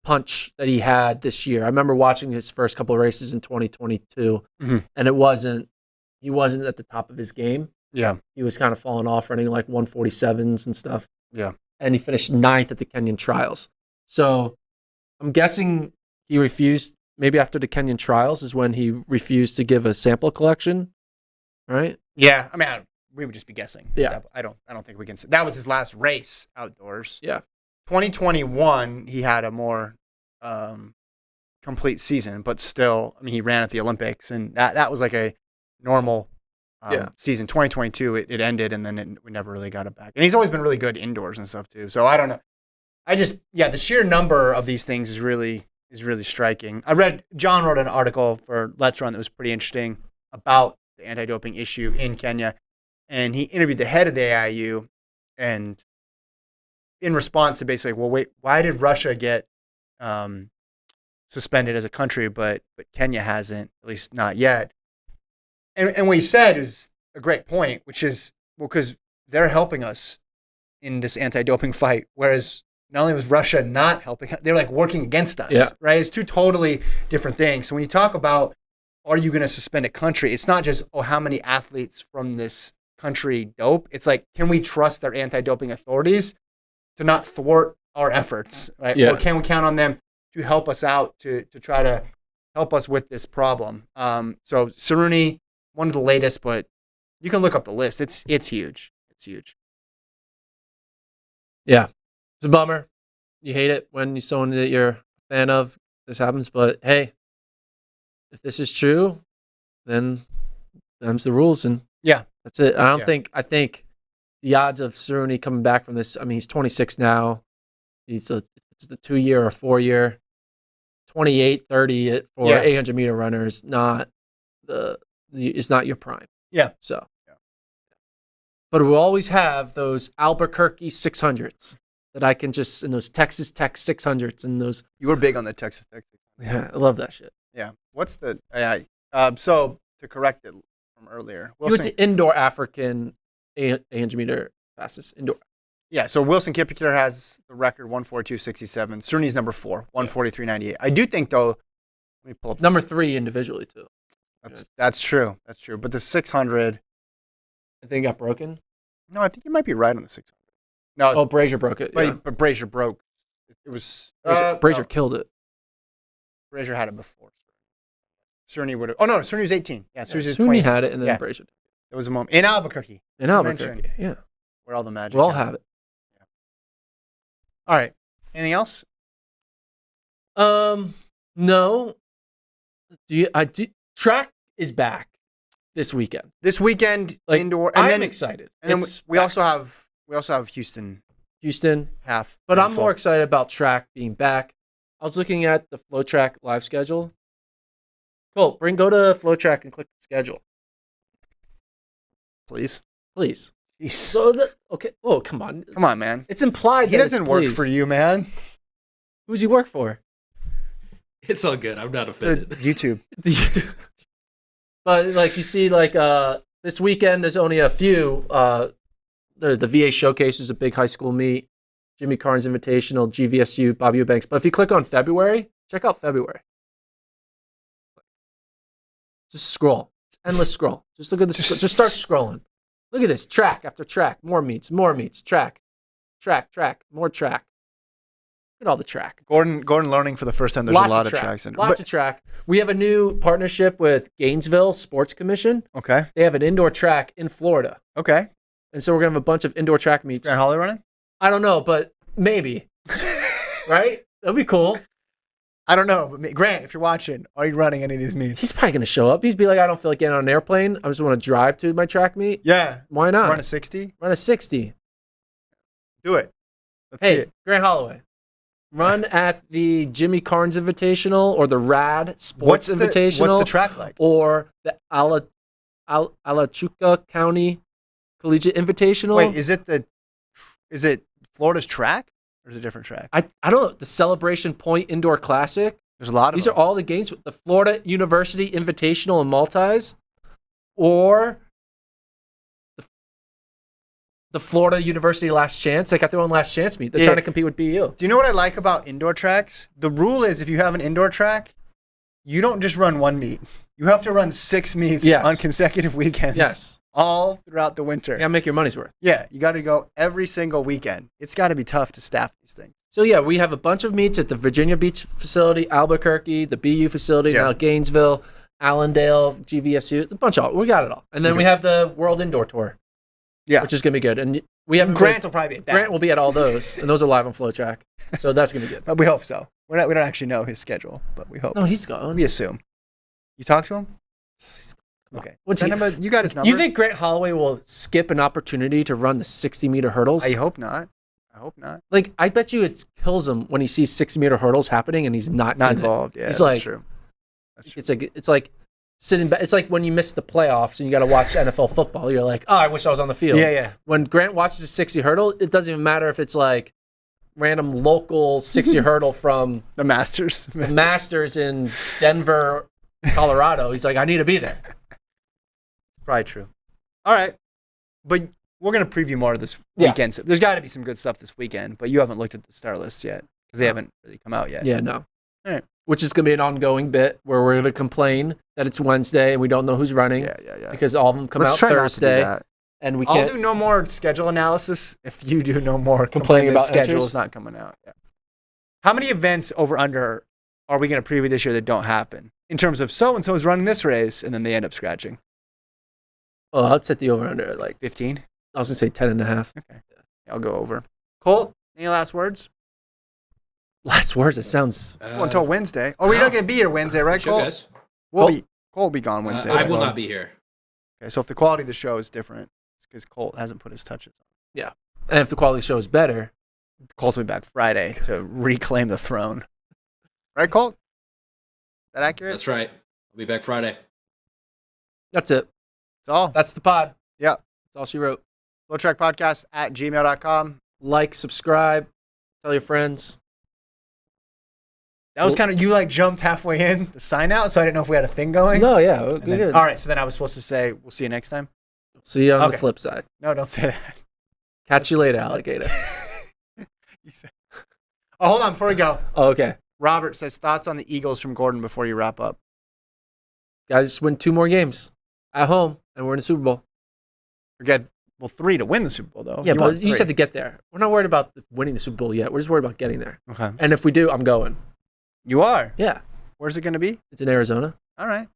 punch that he had this year. I remember watching his first couple of races in 2022, and he wasn't at the top of his game. Yeah. He was kind of falling off, running like 147s and stuff. Yeah. And he finished 9th at the Kenyan trials. So I'm guessing he refused, maybe after the Kenyan trials is when he refused to give a sample collection, right? Yeah, I mean, we would just be guessing. Yeah. I don't think we can. That was his last race outdoors. Yeah. 2021, he had a more complete season, but still, I mean, he ran at the Olympics, and that was like a normal season. 2022, it ended, and then we never really got it back. And he's always been really good indoors and stuff too. So I don't know. The sheer number of these things is really striking. John wrote an article for Let's Run that was pretty interesting about the anti-doping issue in Kenya, and he interviewed the head of the AIU, and in response to basically, well, wait, why did Russia get suspended as a country, but Kenya hasn't, at least not yet? And what he said is a great point, which is, well, because they're helping us in this anti-doping fight, whereas not only was Russia not helping, they're like working against us, right? It's two totally different things. So when you talk about, are you going to suspend a country? It's not just, how many athletes from this country dope? It's like, can we trust their anti-doping authorities to not thwart our efforts, right? Yeah. Or can we count on them to help us out, to try to help us with this problem? So Saruni, one of the latest, but you can look up the list. It's huge. It's huge. Yeah. It's a bummer. You hate it when someone that you're a fan of, this happens, but hey, if this is true, then them's the rules, and that's it. I think the odds of Saruni coming back from this, I mean, he's 26 now. It's the 2-year or 4-year. 28, 30 for 800-meter runners, it's not your prime. Yeah. So. Yeah. But we'll always have those Albuquerque 600s that I can just, and those Texas Tech 600s and those. You were big on the Texas Tech 600s. Yeah, I love that shit. Yeah. What's the, so to correct it from earlier. Wilson, you went to indoor African 800-meter fastest indoor. Yeah, so Wilson Kipketer has the record 142.67. Saruni's number 4, 143.98. I do think, though, let me pull up number 3 individually, too. That's true. That's true. But the 600. I think it got broken? No, I think you might be right on the 600. No. Brazier broke it. But Brazier broke. It was. Brazier killed it. Brazier had it before. Saruni would have. Oh, no, Saruni was 18. Yeah, Saruni had it, and then Brazier. It was a moment. In Albuquerque. Yeah. Where all the magic. We all have it. Yeah. All right. Anything else? No. Track is back this weekend. Indoor. And I'm excited. And then we also have Houston. Half. But I'm more excited about track being back. I was looking at the FloTrack live schedule. Cool. Go to FloTrack and click the schedule. Please. So okay. Oh, come on. Come on, man. It's implied he doesn't work for you, man. Who's he work for? It's all good. I'm not offended. YouTube. But like you see, like this weekend, there's only a few. The VA Showcase is a big high school meet. Jimmy Carnes Invitational, GVSU, Bobby Eubanks. But if you click on February, check out February. Just scroll. It's endless scroll. Just look at this. Just start scrolling. Look at this. Track after track. More meets. Track, more track. Look at all the track. Gordon learning for the first time. There's a lot of tracks. Lots of track. We have a new partnership with Gainesville Sports Commission. Okay. They have an indoor track in Florida. Okay. And so we're going to have a bunch of indoor track meets. Grant Holly running? I don't know, but maybe. Right? That'd be cool. I don't know, but Grant, if you're watching, are you running any of these meets? He's probably going to show up. He'd be like, I don't feel like getting on an airplane. I just want to drive to my track meet. Yeah. Why not? Run a 60? Run a 60. Do it. Let's see it. Grant Holloway. Run at the Jimmy Carnes Invitational or the RAD Sports Invitational. What's the track like? Or the Alachuca County Collegiate Invitational. Wait, is it Florida's track or is it a different track? I don't know. The Celebration Point Indoor Classic. There's a lot of These them. are all the games. The Florida University Invitational and Multis. Or the Florida University Last Chance. They got their own Last Chance meet. They're trying to compete with BU. Do you know what I like about indoor tracks? The rule is if you have an indoor track, you don't just run one meet. You have to run 6 meets on consecutive weekends. Yes. All throughout the winter. You got to make your money's worth. Yeah. You got to go every single weekend. It's got to be tough to staff these things. So, yeah, we have a bunch of meets at the Virginia Beach facility, Albuquerque, the BU facility, now Gainesville. Allendale, GVSU. It's a bunch of we got it all. And then we have the World Indoor Tour. Yeah. Which is going to be good. And we haven't Grant will probably be at that. Grant will be at all those. And those are live on FloTrack. So that's going to be good. But we hope so. We don't actually know his schedule, but we hope. No, he's going. We assume. You talk to him? Okay. Send him you got his number? You think Grant Holloway will skip an opportunity to run the 60-meter hurdles? I hope not. Like, I bet you it kills him when he sees 60-meter hurdles happening and he's not involved. Yeah, he's that's like, true. It's like sitting back. It's like when you miss the playoffs and you got to watch NFL football. You're like, oh, I wish I was on the field. Yeah. When Grant watches a 60 hurdle, it doesn't even matter if it's like random local 60 hurdle from the Masters in Denver, Colorado. He's like, I need to be there. Probably true. All right. But we're going to preview more of this weekend. So there's got to be some good stuff this weekend, but you haven't looked at the star list yet because they haven't really come out yet. Yeah, no. All right. Which is going to be an ongoing bit where we're going to complain that it's Wednesday and we don't know who's running. Yeah. Because all of them come out Thursday. And we can't. I'll do no more schedule analysis if you do no more complaining about schedule's not coming out. Yeah. How many events over under are we going to preview this year that don't happen? In terms of so-and-so is running this race and then they end up scratching. Oh, I'd set the over under at like 15. I was going to say 10.5. Okay. I'll go over. Colt, any last words? Last words? It sounds... until Wednesday. Oh, we're not going to be here Wednesday, right, Colt? Guys. Colt will be gone Wednesday. I will not be here. Okay, so if the quality of the show is different, it's because Colt hasn't put his touches on. Yeah. And if the quality of the show is better... Colt will be back Friday to reclaim the throne. Right, Colt? Is that accurate? That's right. I'll be back Friday. That's it. That's all. That's the pod. Yeah. That's all she wrote. FloTrack Podcast at gmail.com. Like, subscribe, tell your friends. That was kind of, you like jumped halfway in the sign out, so I didn't know if we had a thing going. No, yeah. Good. All right, so then I was supposed to say, we'll see you next time? See you on the flip side. No, don't say that. Catch you later, alligator. Oh, hold on, before we go. Oh, okay. Robert says, thoughts on the Eagles from Gordon before you wrap up. Guys, just win 2 more games at home, and we're in the Super Bowl. Forget, 3 to win the Super Bowl, though. Yeah, but you said to get there. We're not worried about winning the Super Bowl yet. We're just worried about getting there. Okay. And if we do, I'm going. You are? Yeah. Where's it going to be? It's in Arizona. All right.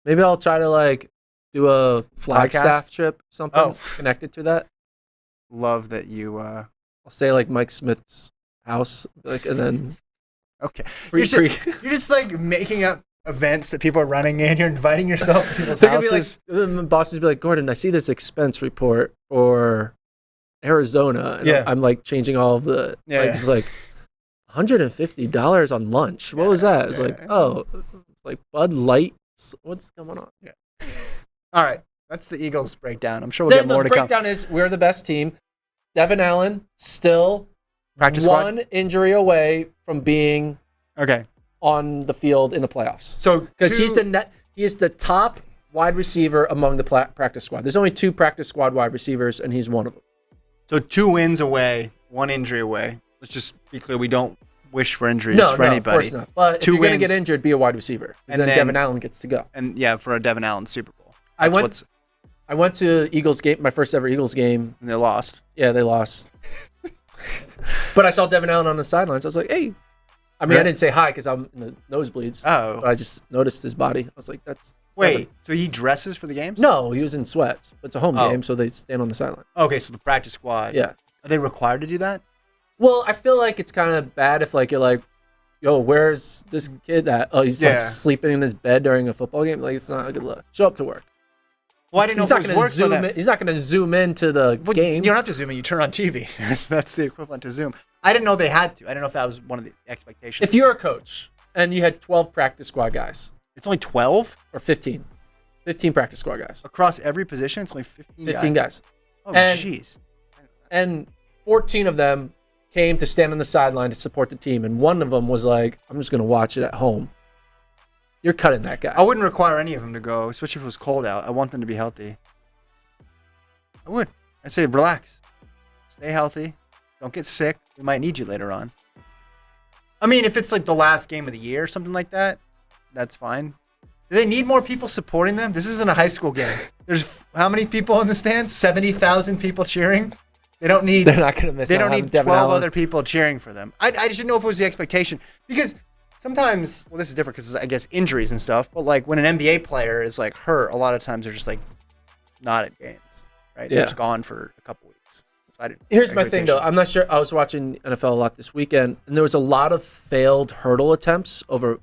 Maybe I'll try to, do a Flagstaff trip, something connected to that. Love that you... I'll say, Mike Smith's house, and then... Okay. You're just, making up events that people are running in. You're inviting yourself to people's houses. The bosses be like, Gordon, I see this expense report for Arizona. And I'm changing all of the... It's $150 on lunch. What was that? It's it's Bud Light. What's going on? Yeah. All right. That's the Eagles breakdown. I'm sure we'll get more to come. The breakdown is we're the best team. Devin Allen still practice one squad? Injury away from being on the field in the playoffs. So because he is the top wide receiver among the practice squad. There's only 2 practice squad wide receivers, and he's one of them. So 2 wins away, 1 injury away. Let's just be clear. We don't wish for injuries for anybody. Of course not. But if you're going to get injured, be a wide receiver. And then Devin Allen gets to go. And for a Devin Allen Super Bowl. I went to Eagles game, my first ever Eagles game. And they lost. Yeah, they lost. But I saw Devin Allen on the sidelines. I was like, hey. I mean, I didn't say hi because I'm in the nosebleeds. Oh. But I just noticed his body. I was like, that's... Wait, Devin. so he dresses for the games? No, he was in sweats. It's a home game, so they stand on the sideline. Okay, so the practice squad. Yeah. Are they required to do that? Well, I feel like it's kind of bad if you're like, yo, where's this kid at? Oh, he's sleeping in his bed during a football game. It's not a good look. Show up to work. Well, I didn't know if it was work for them. He's not going to zoom into the game. You don't have to zoom in. You turn on TV. That's the equivalent to Zoom. I didn't know they had to. I didn't know if that was one of the expectations. If you're a coach and you had 12 practice squad guys. It's only 12? Or 15. 15 practice squad guys. Across every position, it's only 15 guys. Oh, jeez. And 14 of them came to stand on the sideline to support the team. And one of them was like, I'm just going to watch it at home. You're cutting that guy. I wouldn't require any of them to go, especially if it was cold out. I want them to be healthy. I would. I'd say relax. Stay healthy. Don't get sick. We might need you later on. I mean, if it's the last game of the year or something like that, that's fine. Do they need more people supporting them? This isn't a high school game. There's how many people in the stands? 70,000 people cheering? They don't need... They're not going to miss. They don't need 12 other people cheering for them. I just didn't know if it was the expectation. Because sometimes, well, this is different because I guess injuries and stuff, but like when an NBA player is like hurt, a lot of times they're just like not at games, right? They're just gone for a couple weeks. So Here's my thing though. I'm not sure. I was watching NFL a lot this weekend, and there was a lot of failed hurdle attempts over.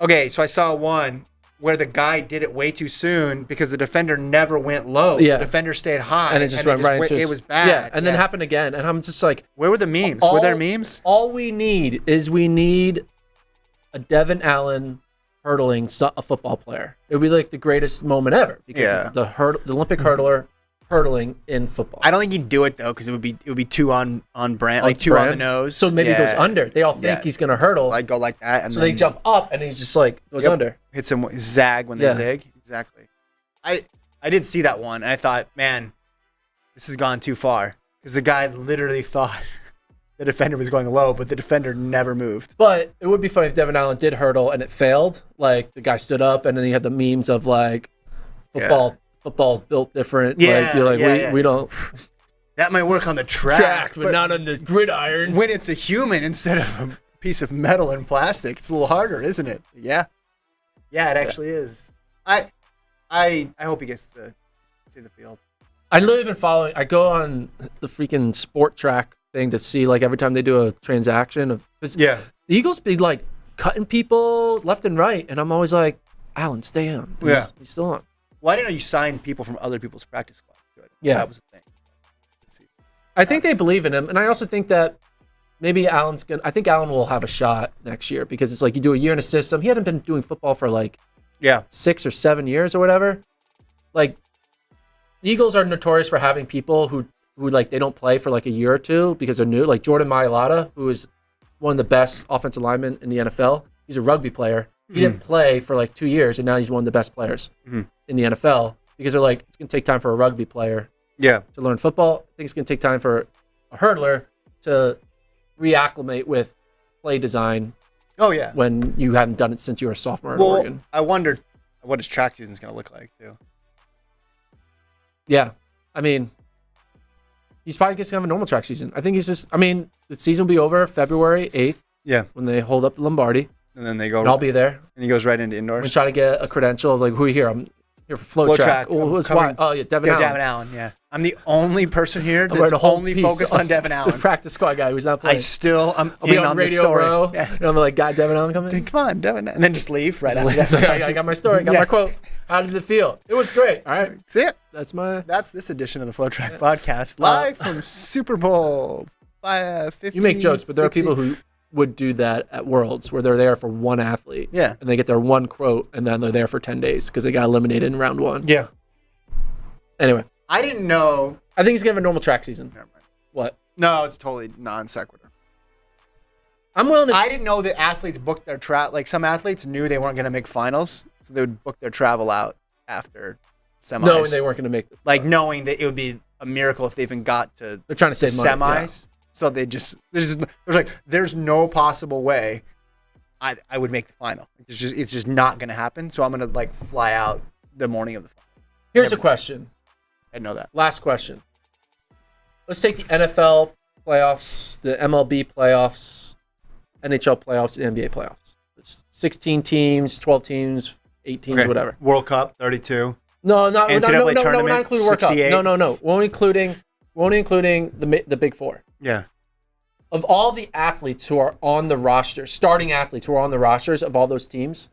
Okay, so I saw one where the guy did it way too soon because the defender never went low. Yeah. The defender stayed high. And it just went right into it was bad. Yeah, and then happened again. And I'm just like... Where were the memes? Were there memes? All we need is a Devin Allen hurdling a football player. It would be like the greatest moment ever because it's the Olympic hurdler hurdling in football. I don't think he'd do it though because it would be too on brand, like too on the nose. So maybe he goes under. They all think he's gonna hurdle. Like go like that, and so they jump up, and he's just like goes under. Hits him zag when they zig. Exactly. I did see that one, and I thought, man, this has gone too far because the guy literally thought the defender was going low, but the defender never moved. But it would be funny if Devin Allen did hurdle and it failed. Like the guy stood up, and then you had the memes of like football. Yeah. Football's built different. Yeah, like, you're like, we don't. That might work on the track, but not on the gridiron. When it's a human instead of a piece of metal and plastic, it's a little harder, isn't it? Yeah, it actually is. I hope he gets to see the field. I literally been following. I go on the freaking FloTrack thing to see like every time they do a transaction of. The Eagles be like cutting people left and right, and I'm always like, Allen, stay on. He's still on. Well, I didn't know you signed people from other people's practice squads. Good. Yeah. That was the thing. I think they believe in him, and I also think that maybe I think Allen will have a shot next year because it's like you do a year in a system. He hadn't been doing football for like 6 or 7 years or whatever. Like, the Eagles are notorious for having people who like they don't play for like a year or two because they're new. Like Jordan Mailata, who is one of the best offensive linemen in the NFL. He's a rugby player. He didn't play for like 2 years, and now he's one of the best players in the NFL because they're like, it's going to take time for a rugby player to learn football. I think it's going to take time for a hurdler to reacclimate with play design. Oh, yeah. When you hadn't done it since you were a sophomore in Oregon. I wondered what his track season's going to look like, too. Yeah. I mean, he's probably just going to have a normal track season. I think the season will be over February 8th. Yeah. When they hold up the Lombardi. And then they go. And I'll be there. And he goes right into indoors. We try to get a credential of like, who are you here? I'm here for FloTrack. Devin Allen. Devin Allen, yeah. I'm the only person here that's only focused on Devin Allen. The practice squad guy who's not playing. I'm in on the Radio story. Row. Yeah. And I'm like, God, Devin Allen coming? Come on, Devin. And then just leave right after that. I got my story. Got my quote. How did it feel? It was great. All right. See it. That's this edition of the FloTrack podcast, live from Super Bowl 50. You make jokes, but there 60. Are people who would do that at Worlds where they're there for one athlete. Yeah. And they get their one quote and then they're there for 10 days because they got eliminated in round 1. Yeah. Anyway. I didn't know. I think he's going to have a normal track season. Never mind. What? No, it's totally non sequitur. I'm willing to. I didn't know that athletes booked their travel. Like some athletes knew they weren't going to make finals, so they would book their travel out after semis. Knowing they weren't going to make the knowing that it would be a miracle if they even got to They're trying to save semis. Money, yeah. So there's no possible way I would make the final. It's just not gonna happen. So I'm gonna like fly out the morning of the final. Here's a question. I know that. Last question. Let's take the NFL playoffs, the MLB playoffs, NHL playoffs, the NBA playoffs. It's 16 teams, 12 teams, 8 teams, whatever. World Cup 32. No, we're not including World Cup. 68. No. We're only including the Big Four. Yeah. Of all the athletes who are on the roster, starting athletes who are on the rosters of all those teams,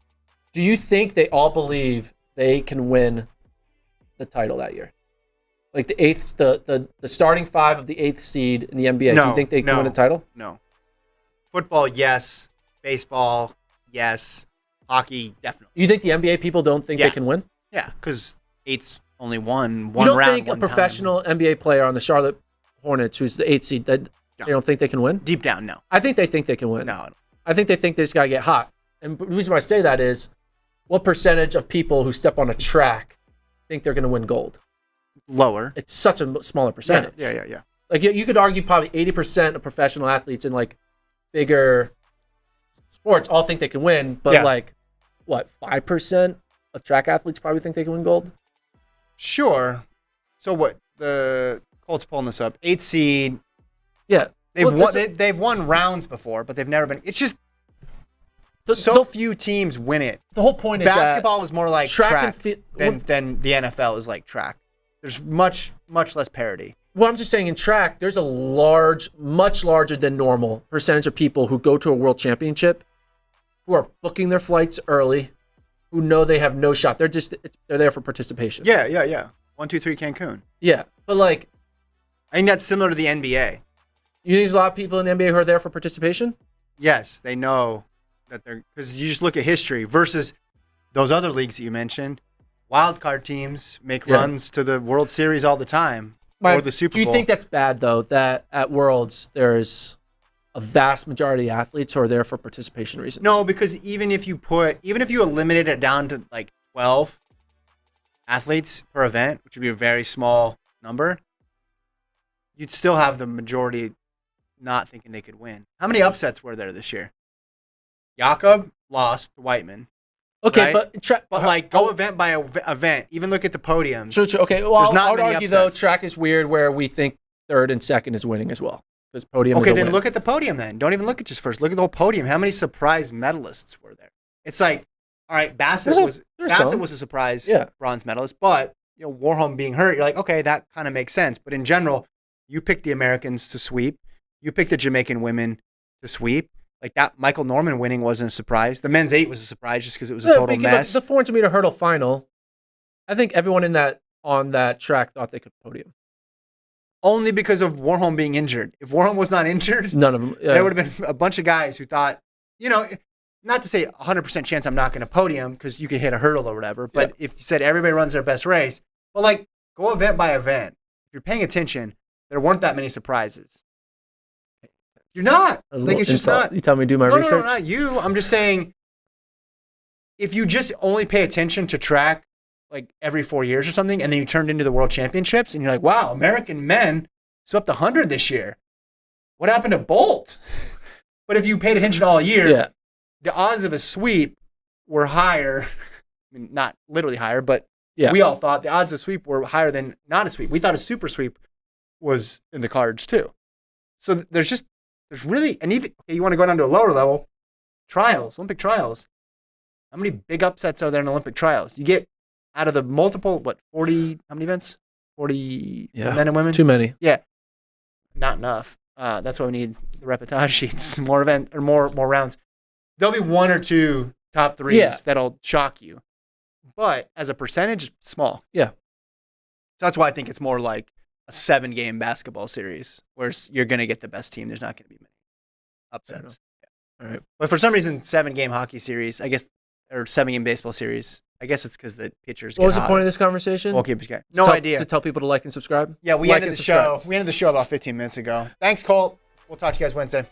do you think they all believe they can win the title that year? Like the starting 5 of the 8th seed in the NBA, do you think they can win a title? No. Football, yes. Baseball, yes. Hockey, definitely. You think the NBA people don't think they can win? Yeah, because 8's only one round. You don't think a professional NBA player on the Charlotte Hornets, who's the 8th seed, they don't think they can win? Deep down, no. I think they think they can win. No. I think they think they just got to get hot. And the reason why I say that is, what percentage of people who step on a track think they're going to win gold? Lower. It's such a smaller percentage. Yeah. Like you could argue probably 80% of professional athletes in like bigger sports all think they can win, but like what, 5% of track athletes probably think they can win gold? Sure. So what? The Colts pulling this up. 8th seed. Yeah. They've won rounds before, but they've never been. It's just so few teams win it. The whole point is basketball is more like track and than the NFL is like track. There's much less parity. Well, I'm just saying in track, there's a much larger than normal percentage of people who go to a world championship who are booking their flights early, who know they have no shot. They're there for participation. Yeah. 1, 2, 3 Cancun. Yeah, but like, I think that's similar to the NBA. You think there's a lot of people in the NBA who are there for participation? Yes, they know that they're, because you just look at history versus those other leagues that you mentioned. Wild card teams make runs to the World Series all the time or the Super Bowl. Do you think that's bad though? That at Worlds there's a vast majority of athletes who are there for participation reasons? No, because even if you eliminate it down to like 12 athletes per event, which would be a very small number, you'd still have the majority not thinking they could win. How many upsets were there this year? Jakob lost to Whiteman. Okay, right? but like go event by event. Even look at the podiums. True. Okay, well, I would argue upsets. though track is weird where we think third and second is winning as well. Because podium. Okay, is a then win. look at the podium. Then don't even look at just first. Look at the whole podium. How many surprise medalists were there? It's like, all right, Bassett was a surprise bronze medalist, but Warholm being hurt, you're like, okay, that kind of makes sense. But in general, you picked the Americans to sweep. You picked the Jamaican women to sweep. Like that, Michael Norman winning wasn't a surprise. The men's 8 was a surprise just because it was a total mess. The 400 meter hurdle final, I think everyone on that track thought they could podium. Only because of Warholm being injured. If Warholm was not injured, none of them. There would have been a bunch of guys who thought, not to say 100% chance I'm not going to podium because you could hit a hurdle or whatever. But if you said everybody runs their best race, well, like go event by event. If you're paying attention, there weren't that many surprises. You're not. Like it's just not. You tell me to do my research? No, not you. I'm just saying, if you just only pay attention to track like every 4 years or something, and then you turned into the World Championships, and you're like, wow, American men swept the 100 this year. What happened to Bolt? But if you paid attention all year, the odds of a sweep were higher. I mean, not literally higher, but we all thought the odds of sweep were higher than not a sweep. We thought a super sweep was in the cards too. So there's really, and even you want to go down to a lower level, Olympic trials. How many big upsets are there in Olympic trials? You get out of the multiple, 40, how many events? 40 men and women? Too many. Yeah. Not enough. That's why we need the reportage sheets, more rounds. There'll be 1 or 2 top 3s that'll shock you. But as a percentage, it's small. Yeah. So that's why I think it's more like a 7-game basketball series where you're going to get the best team. There's not going to be many upsets. All right. But for some reason, 7-game hockey series, I guess, or 7-game baseball series, I guess it's because the pitchers What was the point of this conversation? Goalkeepers get no idea. To tell people to like and subscribe? Yeah, we ended the show. We ended the show about 15 minutes ago. Thanks, Colt. We'll talk to you guys Wednesday.